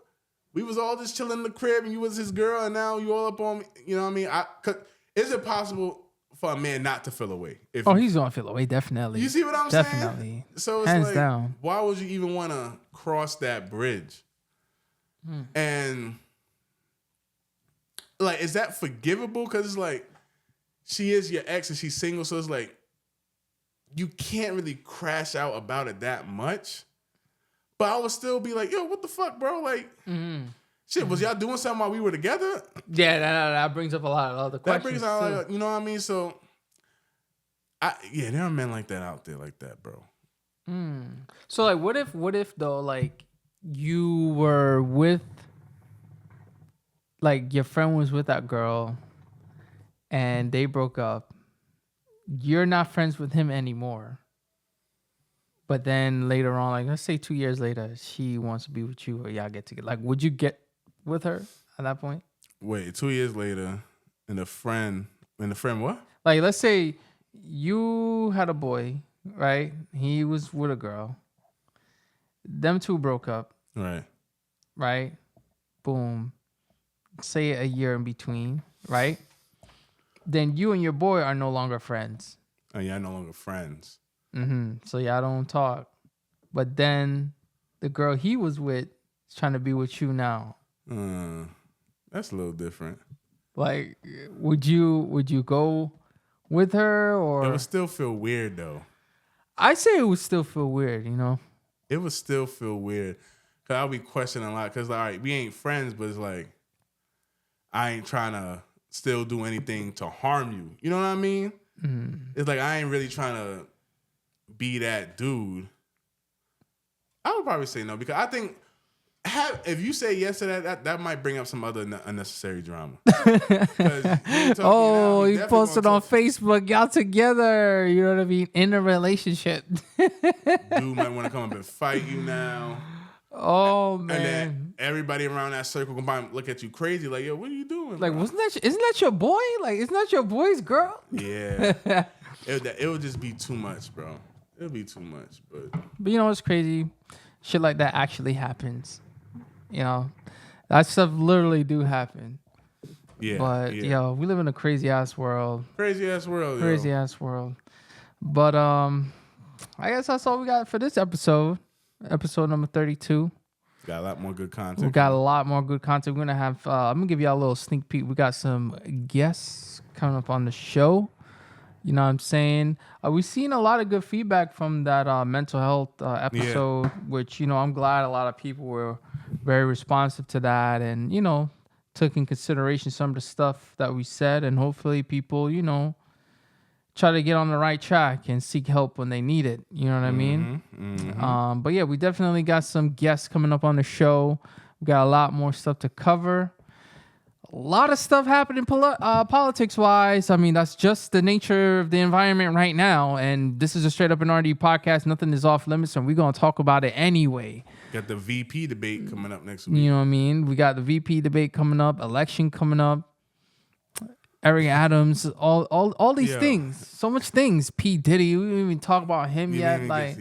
we was all just chilling in the crib and you was his girl and now you all up on me. You know what I mean? Is it possible for a man not to feel away? Oh, he's gonna feel away, definitely. You see what I'm saying? Definitely. So it's Hands like, down. why would you even want to cross that bridge? And like, is that forgivable? Because it's like, she is your ex and she's single, so it's like, you can't really crash out about it that much. But I would still be like, yo, what the fuck, bro? Like, shit, was y'all doing something while we were together? Yeah, that brings up a lot of other questions. That brings out, too. like, you know what I mean? So, there are men like that out there, like that, bro. So like, what if though, like you were with, like your friend was with that girl, and they broke up. You're not friends with him anymore. But then later on, like let's say 2 years later, she wants to be with you, or y'all get together. Like, would you get with her at that point? Wait, 2 years later, and the friend what? Like, let's say you had a boy, right? He was with a girl. Them two broke up, Right. right? Boom. Say a year in between, right? Then you and your boy are no longer friends. Oh, y'all no longer friends. So y'all don't talk. But then the girl he was with is trying to be with you now. That's a little different. Like, would you go with her, or It would still feel weird though. I say it would still feel weird, you know. It would still feel weird. Cause I'll be questioning a lot. Cause like, all right, we ain't friends, but it's like I ain't trying to still do anything to harm you. You know what I mean? It's like I ain't really trying to be that dude. I would probably say no because I think if you say yes to that might bring up some other unnecessary drama. Oh, you posted on Facebook, y'all together. You know what I mean? In a relationship. Dude might want to come up and fight you now. Oh man! And then everybody around that circle combined look at you crazy, like, yo, what are you doing? Like, bro? isn't that your boy? Like, isn't that your boy's girl? Yeah, it would just be too much, bro. It would be too much, but you know what's crazy? Shit like that actually happens. You know, that stuff literally do happen. yeah. But yo, we live in a crazy ass world. Crazy ass world. Crazy ass world. But I guess that's all we got for this episode. Episode number 32. Got a lot more good content. We got a lot more good content. We're gonna have. I'm gonna give y'all a little sneak peek. We got some guests coming up on the show. You know what I'm saying? We've seen a lot of good feedback from that mental health episode, which, you know, I'm glad a lot of people were very responsive to that and, you know, took in consideration some of the stuff that we said. And hopefully people, you know, try to get on the right track and seek help when they need it. You know what I mean? But yeah, we definitely got some guests coming up on the show. We got a lot more stuff to cover. A lot of stuff happening politics-wise. I mean, that's just the nature of the environment right now. And this is a straight up and RD podcast. Nothing is off limits, and we're going to talk about it anyway. Got the VP debate coming up next week. You know what I mean? We got the VP debate coming up, election coming up, Eric Adams, all these things. So much things. P. Diddy, we didn't even talk about him yet. Like,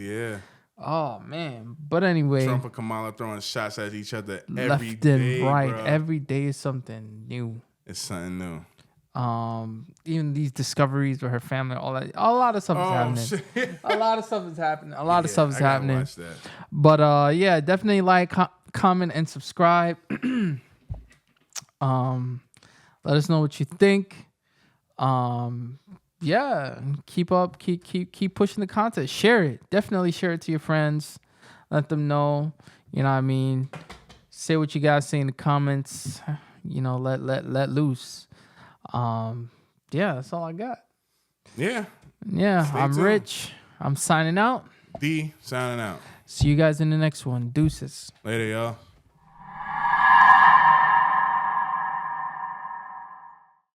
oh, man. But anyway. Trump and Kamala throwing shots at each other left every day, and right. bro. Every day is something new. It's something new. Even these discoveries with her family, all that, a lot of stuff is happening. Shit. A lot of stuff is happening. A lot of stuff is I gotta happening. watch that. But yeah, definitely like, comment, and subscribe. Let us know what you think. Yeah, keep pushing the content. Share it. Definitely share it to your friends. Let them know. You know what I mean? Say what you guys say in the comments. You know, let loose. Yeah, that's all I got. Yeah. Stay I'm tuned. Rich. I'm signing out. D signing out. See you guys in the next one. Deuces. Later, y'all.